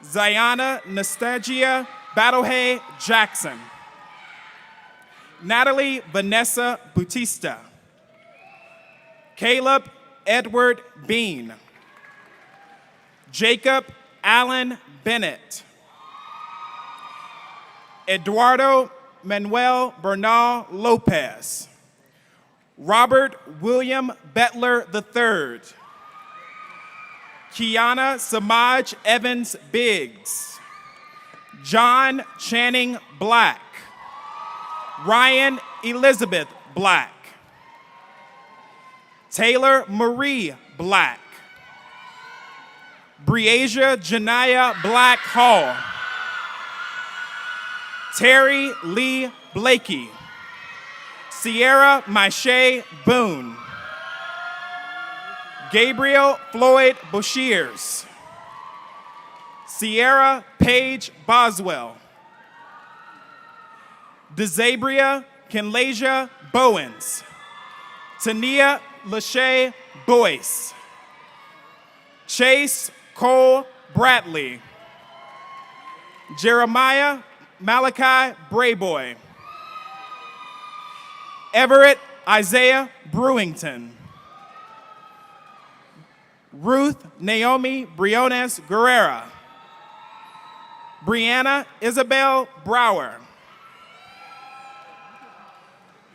Ziana Nastasia Battlehay Jackson. Natalie Vanessa Bautista. Caleb Edward Bean. Jacob Allen Bennett. Eduardo Manuel Bernal Lopez. Robert William Bettler III. Kiana Samaj Evans Biggs. John Channing Black. Ryan Elizabeth Black. Taylor Marie Black. Breasia Janaya Black Hall. Terry Lee Blakey. Sierra Mache Boone. Gabriel Floyd Boshiers. Sierra Paige Boswell. Desabria Kenlasia Bowens. Tania Lachey Boyce. Chase Cole Bradley. Jeremiah Malachi Brayboy. Everett Isaiah Brewington. Ruth Naomi Briones Guerrera. Brianna Isabel Brower.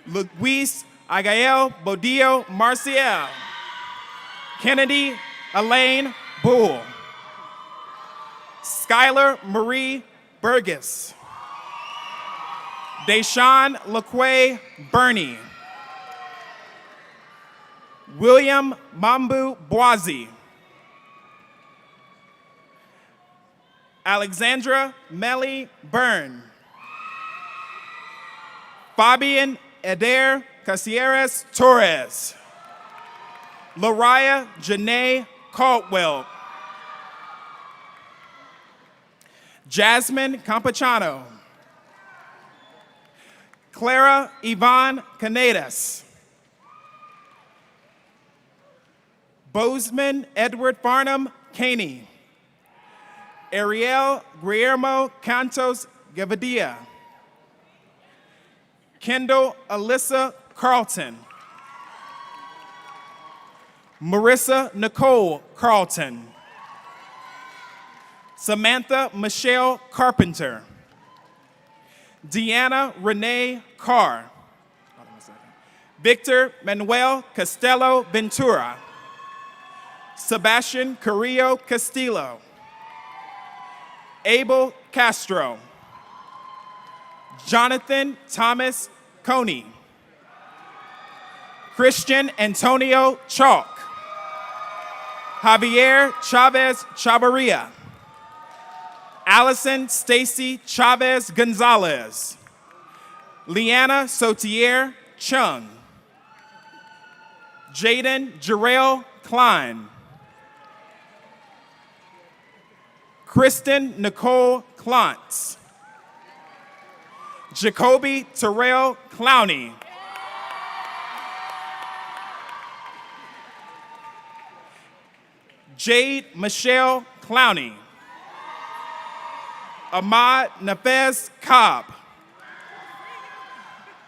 Luis Agael Bodillo Marcial. Kennedy Elaine Bull. Skylar Marie Burgess. Deshaun LaQuay Burney. William Mambu Boise. Alexandra Melly Byrne. Fabian Eder Casieres Torres. Lariah Janae Caldwell. Jasmine Campachano. Clara Yvonne Canedas. Bozeman Edward Farnham Caney. Ariel Guillermo Cantos Gavidia. Kendall Alyssa Carlton. Marissa Nicole Carlton. Samantha Michelle Carpenter. Deanna Renee Carr. Victor Manuel Castello Ventura. Sebastian Carrillo Castillo. Abel Castro. Jonathan Thomas Coney. Christian Antonio Chalk. Javier Chavez Chavarria. Allison Stacy Chavez Gonzalez. Leanna Sotier Chung. Jaden Jarrell Klein. Kristen Nicole Klontz. Jacoby Terrell Clowney. Jade Michelle Clowney. Ahmad Nafez Cobb.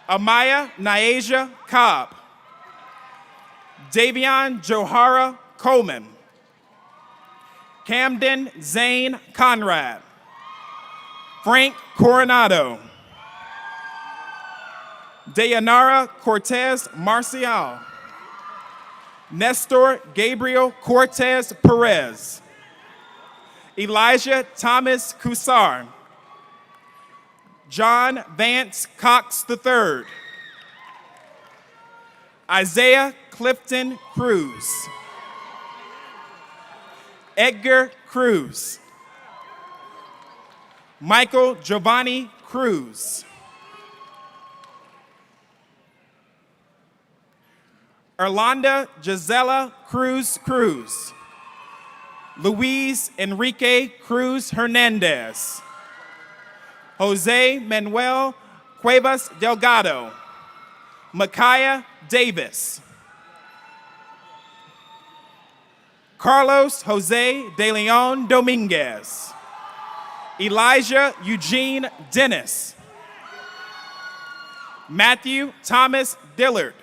Amaya Nyasia Cobb. Davion Johara Coleman. Camden Zane Conrad. Frank Coronado. Dayanara Cortez Marcial. Nestor Gabriel Cortez Perez. Elijah Thomas Cusar. John Vance Cox III. Isaiah Clifton Cruz. Edgar Cruz. Michael Giovanni Cruz. Erlanda Gisela Cruz Cruz. Luis Enrique Cruz Hernandez. Jose Manuel Cuevas Delgado. Micaiah Davis. Carlos Jose de Leon Dominguez. Elijah Eugene Dennis. Matthew Thomas Dillard.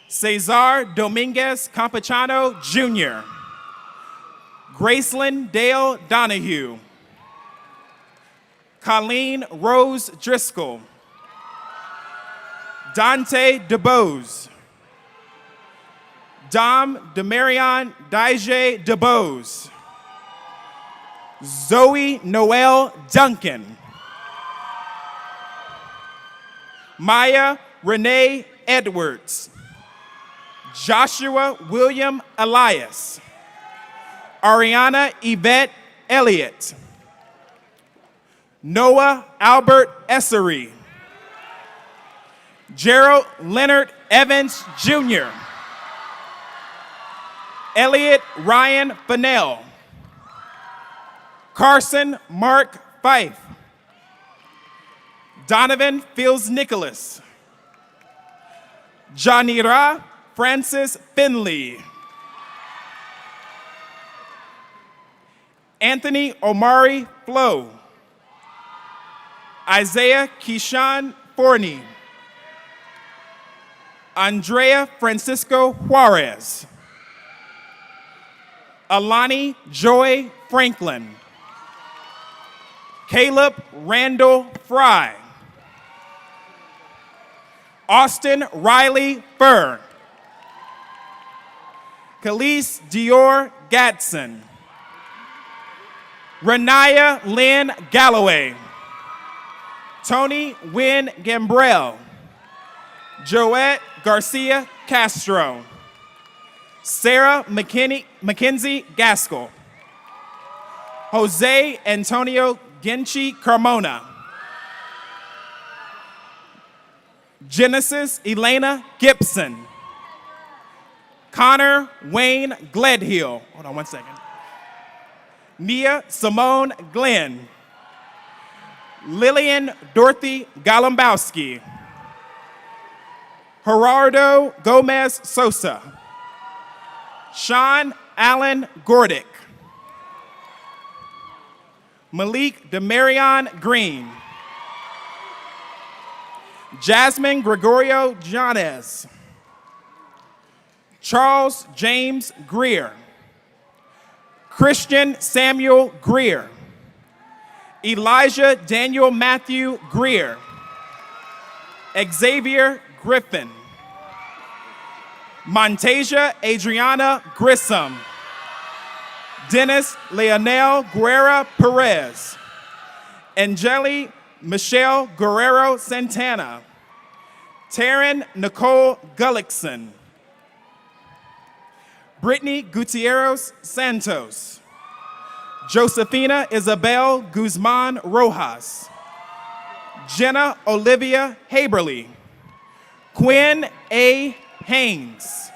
Cesar Dominguez Campachano Jr. Graceland Dale Donahue. Colleen Rose Driscoll. Dante DeBose. Dom Demarion Daije DeBose. Zoe Noel Duncan. Maya Renee Edwards. Joshua William Elias. Ariana Yvette Elliott. Noah Albert Essery. Gerald Leonard Evans Jr. Elliot Ryan Fennell. Carson Mark Fife. Donovan Fields Nicholas. Janira Francis Finley. Anthony Omari Flo. Isaiah Keyshawn Forney. Andrea Francisco Juarez. Alani Joy Franklin. Caleb Randall Fry. Austin Riley Furr. Khalees Dior Gatson. Renaya Lynn Galloway. Tony Wynn Gambrell. Joette Garcia Castro. Sarah Mackenzie Gaskell. Jose Antonio Genchi Carmona. Genesis Elena Gibson. Connor Wayne Gledhill. Hold on one second. Nia Simone Glenn. Lillian Dorothy Golombowski. Gerardo Gomez Sosa. Sean Allen Gordick. Malik Demarion Green. Jasmine Gregorio Janez. Charles James Greer. Christian Samuel Greer. Elijah Daniel Matthew Greer. Xavier Griffin. Montasia Adriana Grissom. Dennis Leonel Guerra Perez. Angeli Michelle Guerrero Santana. Taryn Nicole Gullickson. Brittany Gutierrez Santos. Josephina Isabel Guzman Rojas. Jenna Olivia Haberly. Quinn A. Haynes.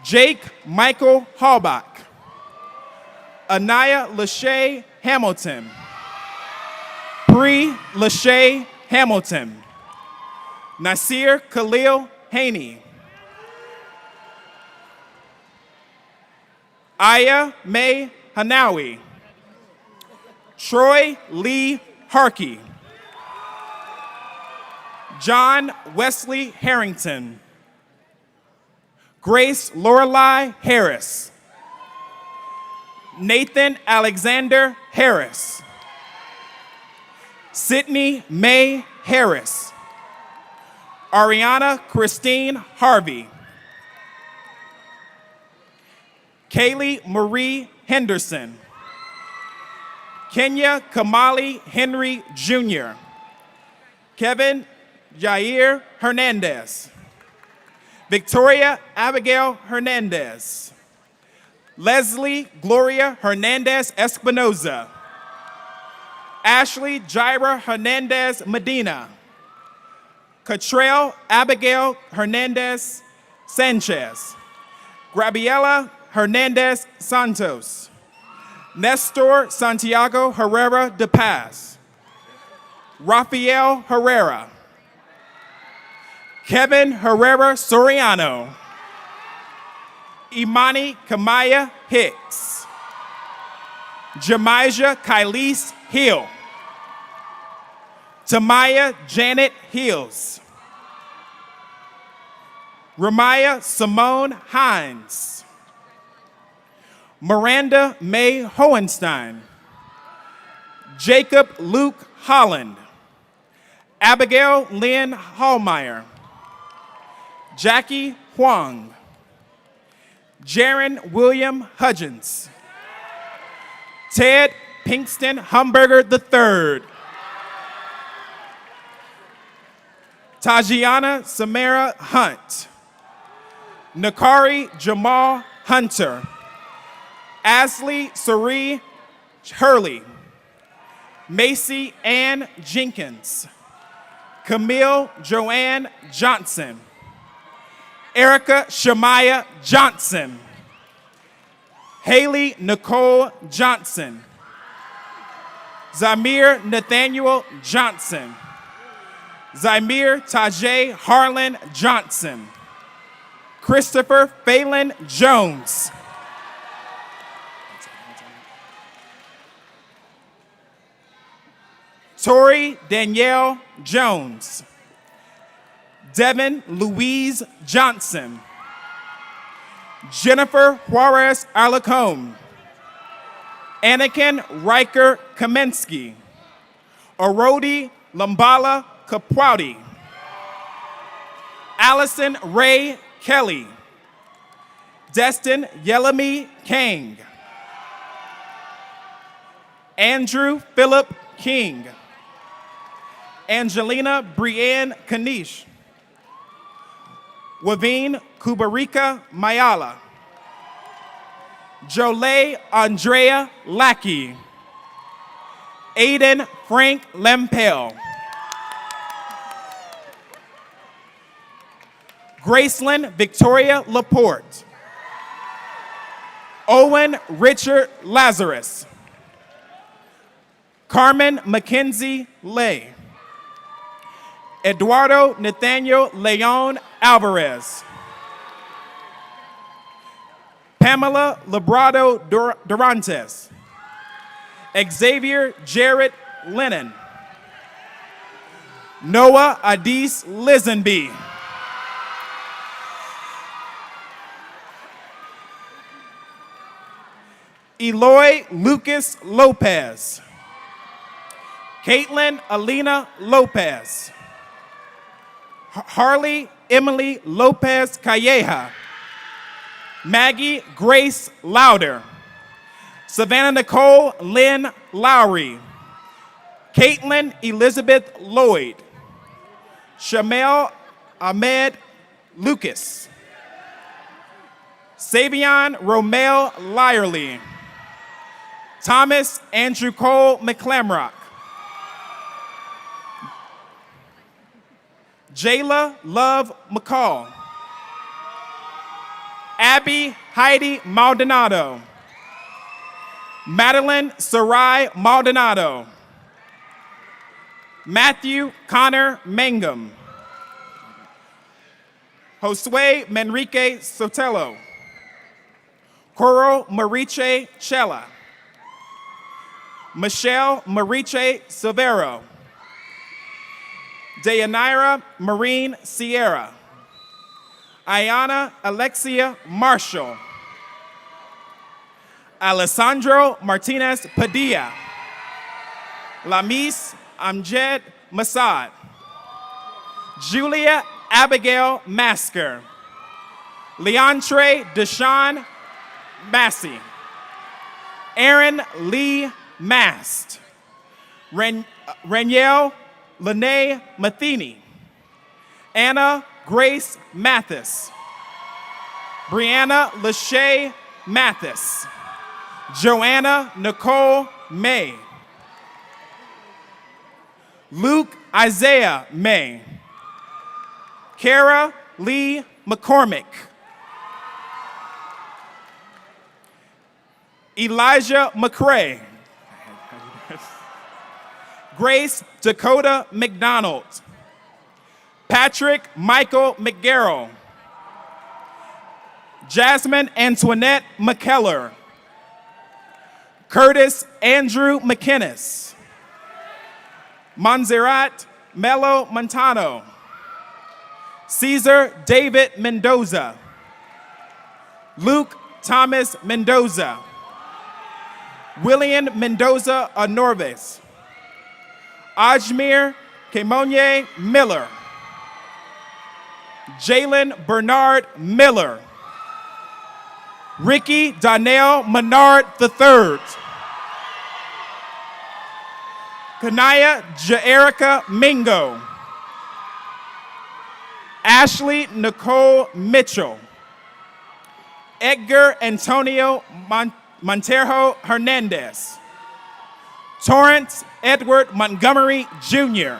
Jake Michael Halbach. Anaya Lachey Hamilton. Bree Lachey Hamilton. Nasir Khalil Haney. Aya May Hanawi. Troy Lee Harkey. John Wesley Harrington. Grace Lorelei Harris. Nathan Alexander Harris. Sydney May Harris. Ariana Christine Harvey. Kaylee Marie Henderson. Kenya Kamali Henry Jr. Kevin Jair Hernandez. Victoria Abigail Hernandez. Leslie Gloria Hernandez Espinoza. Ashley Jaira Hernandez Medina. Catrell Abigail Hernandez Sanchez. Grabiela Hernandez Santos. Nestor Santiago Herrera de Paz. Rafael Herrera. Kevin Herrera Soriano. Imani Kamaya Hicks. Jamija Kylese Hill. Tamaya Janet Hills. Ramaya Simone Hines. Miranda May Hohenstein. Jacob Luke Holland. Abigail Lynn Hallmeyer. Jackie Huang. Jaron William Hudgens. Ted Pinkston Humberger III. Tajiana Samara Hunt. Nakari Jamal Hunter. Asley Sari Hurley. Macy Ann Jenkins. Camille Joanne Johnson. Erica Shamaya Johnson. Haley Nicole Johnson. Zamir Nathaniel Johnson. Zymir Tajay Harlan Johnson. Christopher Phelan Jones. Tori Danielle Jones. Devin Louise Johnson. Jennifer Juarez Alarcon. Anakin Riker Kamensky. Arodi Lambala Kapwadi. Allison Ray Kelly. Destin Yelami Kang. Andrew Philip King. Angelina Brienne Kanish. Waveen Kubarika Mayala. Jolie Andrea Lackey. Aiden Frank Lempel. Gracelyn Victoria Laporte. Owen Richard Lazarus. Carmen Mackenzie Lay. Eduardo Nathaniel Leon Alvarez. Pamela Labrado Durantes. Xavier Jarrett Lennon. Noah Adis Lisenby. Eloy Lucas Lopez. Caitlin Alina Lopez. Harley Emily Lopez Calleja. Maggie Grace Louder. Savannah Nicole Lynn Lowry. Caitlin Elizabeth Lloyd. Shamel Ahmed Lucas. Savion Romel Lyerly. Thomas Andrew Cole McClamrock. Jayla Love McCall. Abby Heidi Maldonado. Madeline Sarai Maldonado. Matthew Connor Mangum. Josue Manrique Sotelo. Coro Mariche Chella. Michelle Mariche Silvero. Deyanira Marine Sierra. Ayana Alexia Marshall. Alessandro Martinez Padilla. Lamis Amjed Masad. Julia Abigail Masker. Leontre Deshawn Massey. Aaron Lee Mast. Reniel Lene Matheny. Anna Grace Mathis. Brianna Lachey Mathis. Joanna Nicole May. Luke Isaiah May. Kara Lee McCormick. Elijah McCrae. Grace Dakota McDonald. Patrick Michael McGarrell. Jasmine Antoinette McKellar. Curtis Andrew McInnes. Montserrat Melo Montano. Caesar David Mendoza. Luke Thomas Mendoza. William Mendoza Anorves. Ajmer Kemonye Miller. Jalen Bernard Miller. Ricky Donnell Menard III. Kanaya Jaerica Mingo. Ashley Nicole Mitchell. Edgar Antonio Montejo Hernandez. Torrance Edward Montgomery Jr.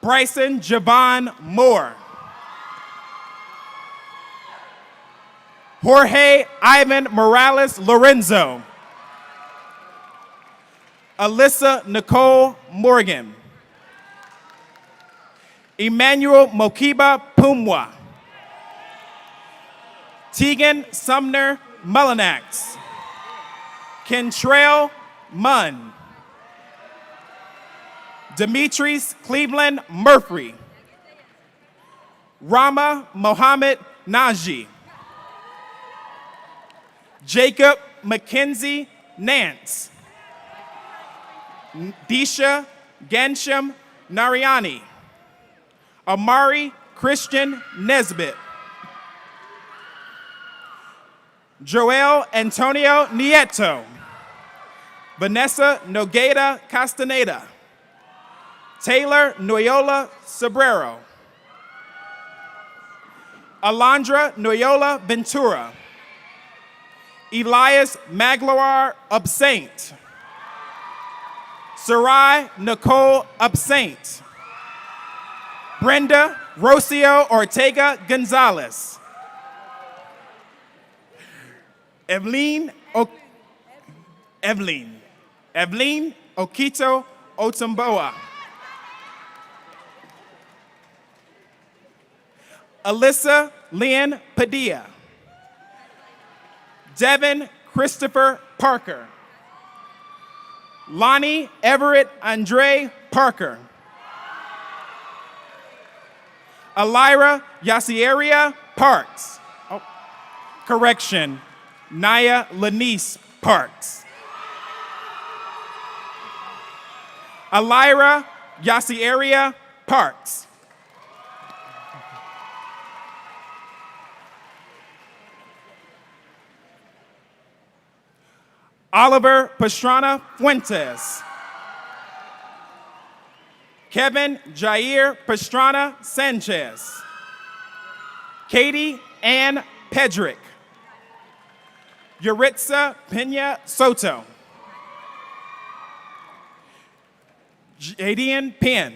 Bryson Javon Moore. Jorge Ivan Morales Lorenzo. Alyssa Nicole Morgan. Emmanuel Mokiba Pumwa. Tegan Sumner Mullinax. Kentrail Munn. Demetrius Cleveland Murphy. Rama Mohammed Naji. Jacob Mackenzie Nance. Disha Gansham Nariani. Amari Christian Nesbitt. Joel Antonio Nieto. Vanessa Nogueira Castaneda. Taylor Noyola Sobrero. Alondra Noyola Ventura. Elias Magloire Absaint. Sarai Nicole Absaint. Brenda Rocio Ortega Gonzalez. Evelyn Okito Otumboa. Alyssa Lynn Padilla. Devin Christopher Parker. Lonnie Everett Andre Parker. Elira Yasieria Parks. Oh, correction, Naya Lanice Parks. Elira Yasieria Parks. Oliver Pastrana Fuentes. Kevin Jair Pastrana Sanchez. Katie Ann Pedrick. Yuritsa Pena Soto. Jadian Penn.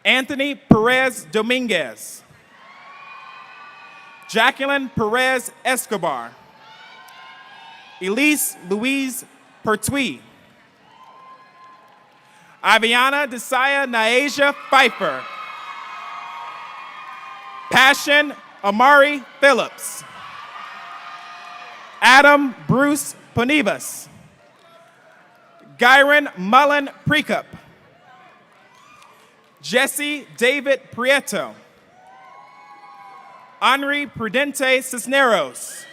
Anthony Perez Dominguez. Jacqueline Perez Escobar. Elise Louise Pertwee. Aviana Desaya Naeja Pfeiffer. Passion Amari Phillips. Adam Bruce Ponivas. Gyron Mullen Precup. Jesse David Prieto. Henri Prudente Cisneros.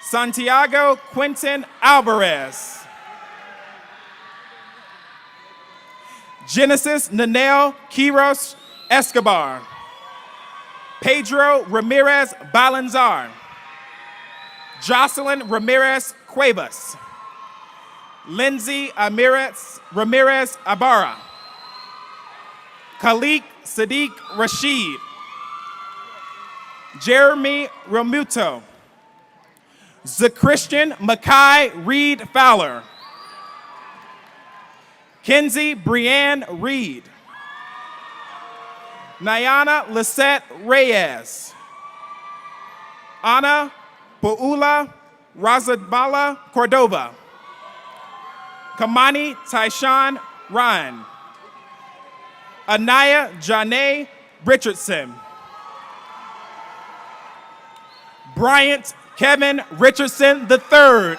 Santiago Quinton Alvarez. Genesis Nanel Quiros Escobar. Pedro Ramirez Balanzar. Jocelyn Ramirez Cuevas. Lindsay Ramirez Ibarra. Khalik Sadiq Rashid. Jeremy Romuto. Zachristian Mackay Reed Fowler. Kenzie Brianne Reed. Nyana Lisette Reyes. Ana Paula Razabala Cordova. Kamani Tyshawn Ryan. Anaya Janae Richardson. Bryant Kevin Richardson III.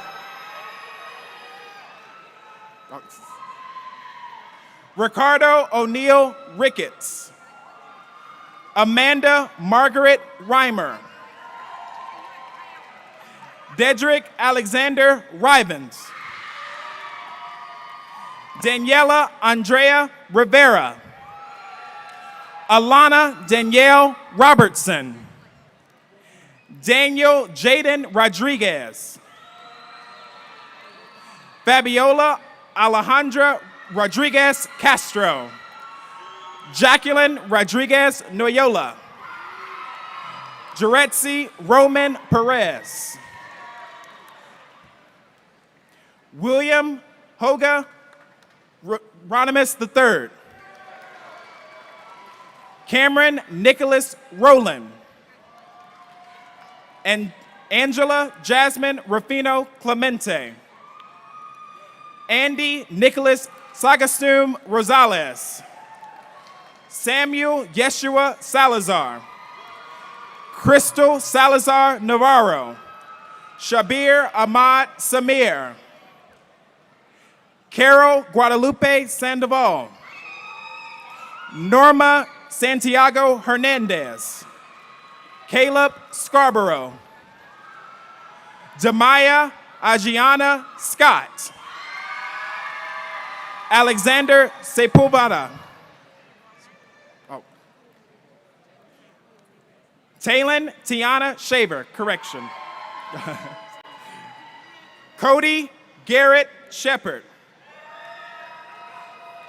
Ricardo O'Neill Ricketts. Amanda Margaret Reimer. Dedrick Alexander Rivens. Daniela Andrea Rivera. Alana Danielle Robertson. Daniel Jaden Rodriguez. Fabiola Alejandra Rodriguez Castro. Jacqueline Rodriguez Noyola. Jaretzi Roman Perez. William Hoga Ronimus III. Cameron Nicholas Rowland. And Angela Jasmine Rufino Clemente. Andy Nicholas Sagastum Rosales. Samuel Yeshua Salazar. Crystal Salazar Navarro. Shabir Ahmad Samir. Carol Guadalupe Sandoval. Norma Santiago Hernandez. Caleb Scarborough. Demaya Agiana Scott. Alexander Sepulveda. Talon Tiana Shaver, correction. Cody Garrett Shepard.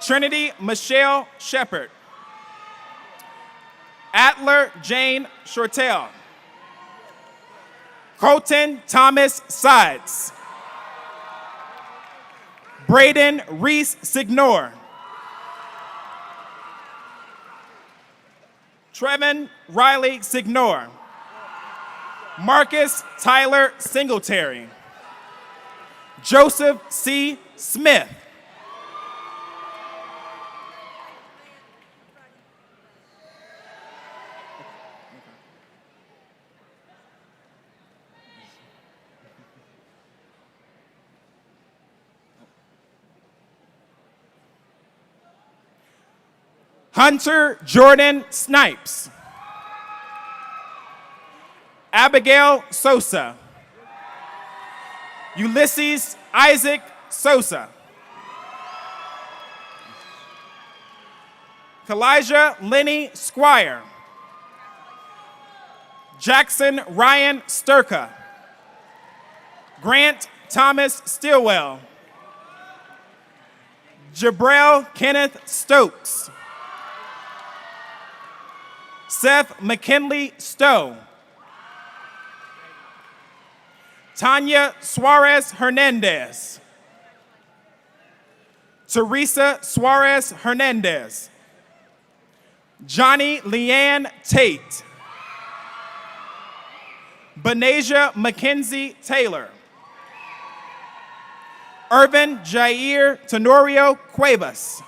Trinity Michelle Shepard. Adler Jane Shortell. Colton Thomas Sides. Braden Reese Signor. Trevin Riley Signor. Marcus Tyler Singletary. Joseph C. Smith. Hunter Jordan Snipes. Abigail Sosa. Ulysses Isaac Sosa. Kalijah Lenny Squire. Jackson Ryan Sturka. Grant Thomas Stillwell. Jabrell Kenneth Stokes. Seth McKinley Stowe. Tanya Suarez Hernandez. Teresa Suarez Hernandez. Johnny Leanne Tate. Benasia Mackenzie Taylor. Irvin Jair Tenorio Cuevas.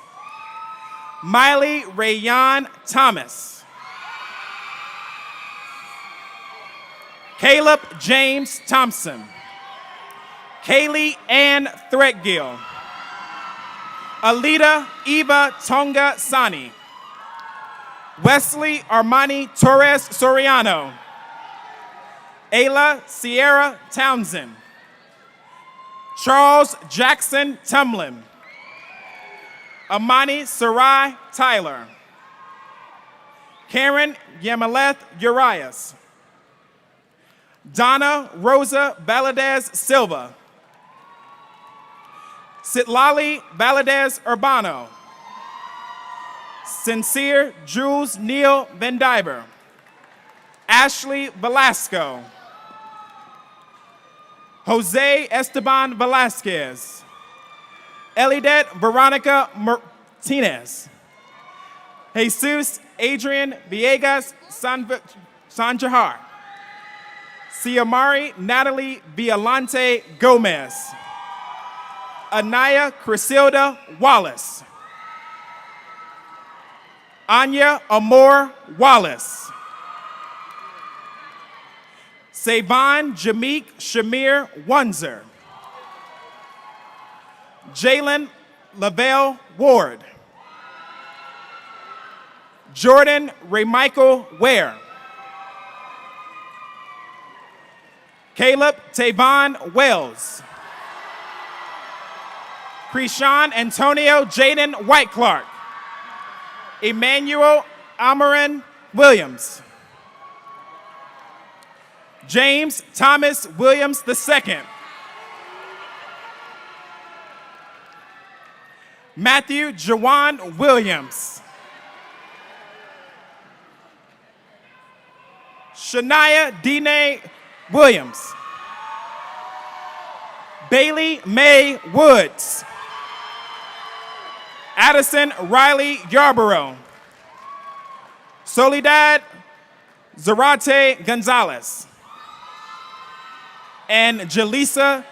Miley Rayon Thomas. Caleb James Thompson. Kaylee Ann Threadgill. Alita Eva Tonga Sani. Wesley Armani Torres Soriano. Ayla Sierra Townsend. Charles Jackson Tumlin. Amani Sarai Tyler. Karen Yamaleth Urias. Donna Rosa Valadez Silva. Sitlali Valadez Urbano. Sincere Jules Neal Van Diber. Ashley Velasco. Jose Esteban Velasquez. Elidet Veronica Martinez. Jesus Adrian Villegas Sanjahar. Siamari Natalie Violante Gomez. Anaya Crisilda Wallace. Anya Amor Wallace. Savon Jameek Shamir Wunzer. Jalen Lavelle Ward. Jordan Raymichael Ware. Caleb Tavon Wells. Krishan Antonio Jaden White Clark. Emmanuel Amaran Williams. James Thomas Williams II. Matthew Jawan Williams. Shania Dene Williams. Bailey Mae Woods. Addison Riley Yarborough. Soledad Zarate Gonzalez. And Jaleesa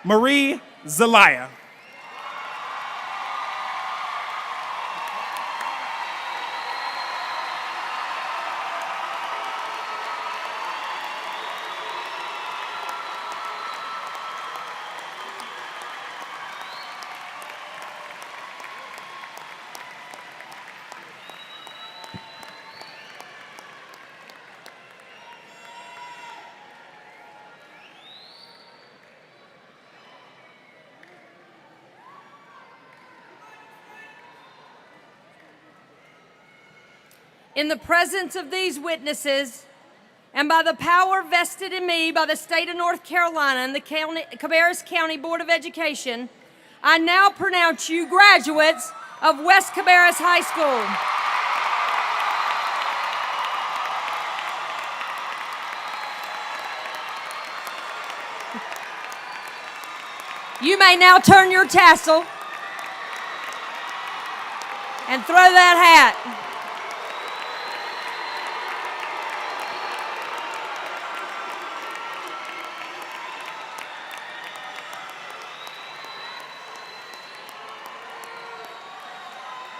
Marie Zelaya. In the presence of these witnesses, and by the power vested in me by the state of North Carolina and the Cabarrus County Board of Education, I now pronounce you graduates of West Cabarrus High School. You may now turn your tassel and throw that hat.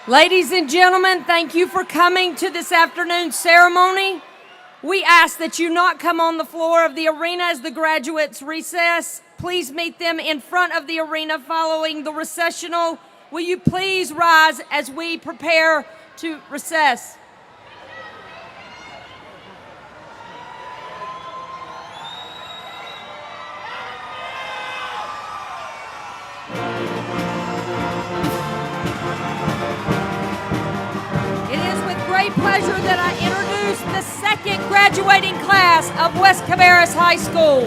Ladies and gentlemen, thank you for coming to this afternoon's ceremony. We ask that you not come on the floor of the arena as the graduates recess. Please meet them in front of the arena following the recessional. Will you please rise as we prepare to recess. It is with great pleasure that I introduce the second graduating class of West Cabarrus High School.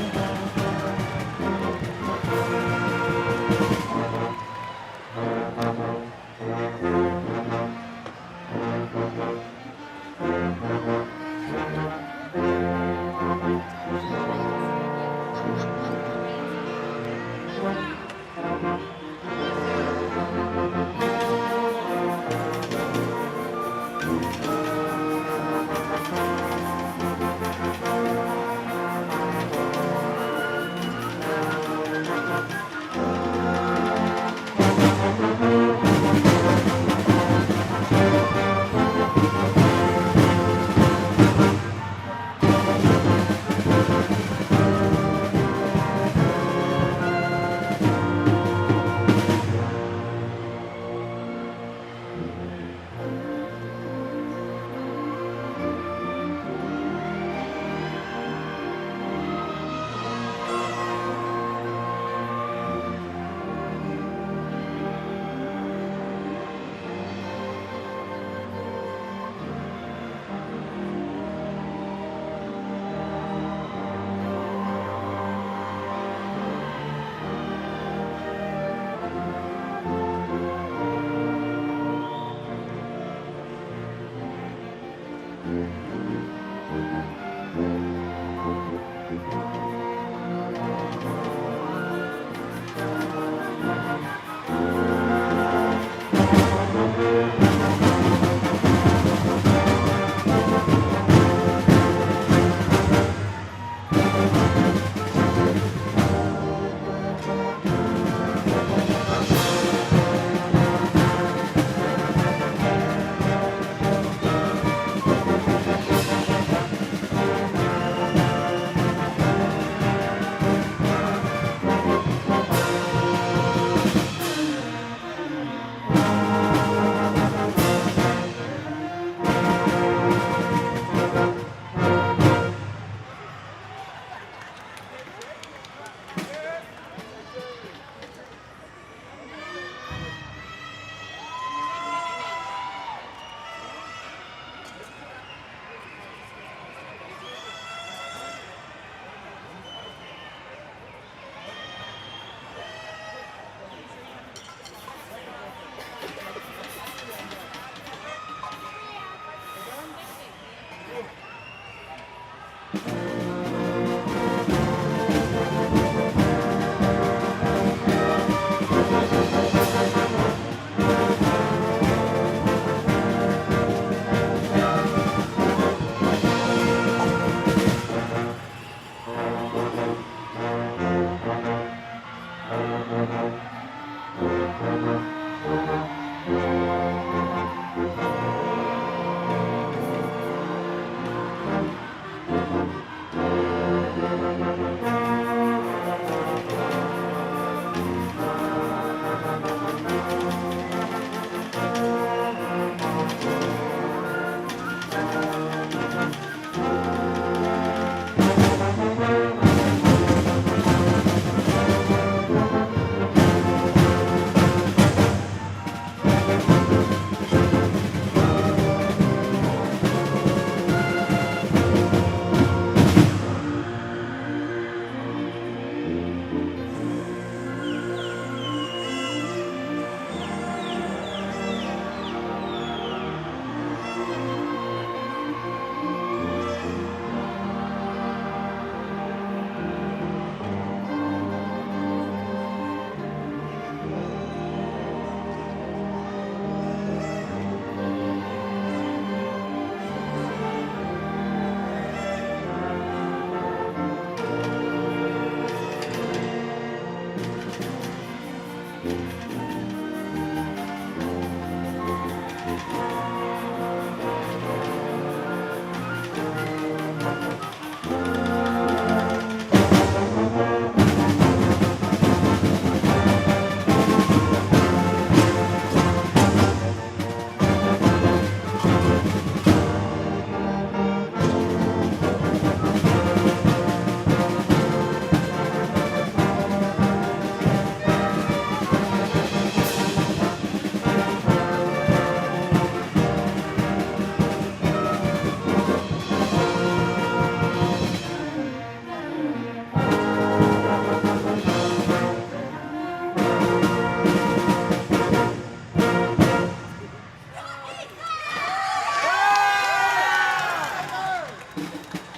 you.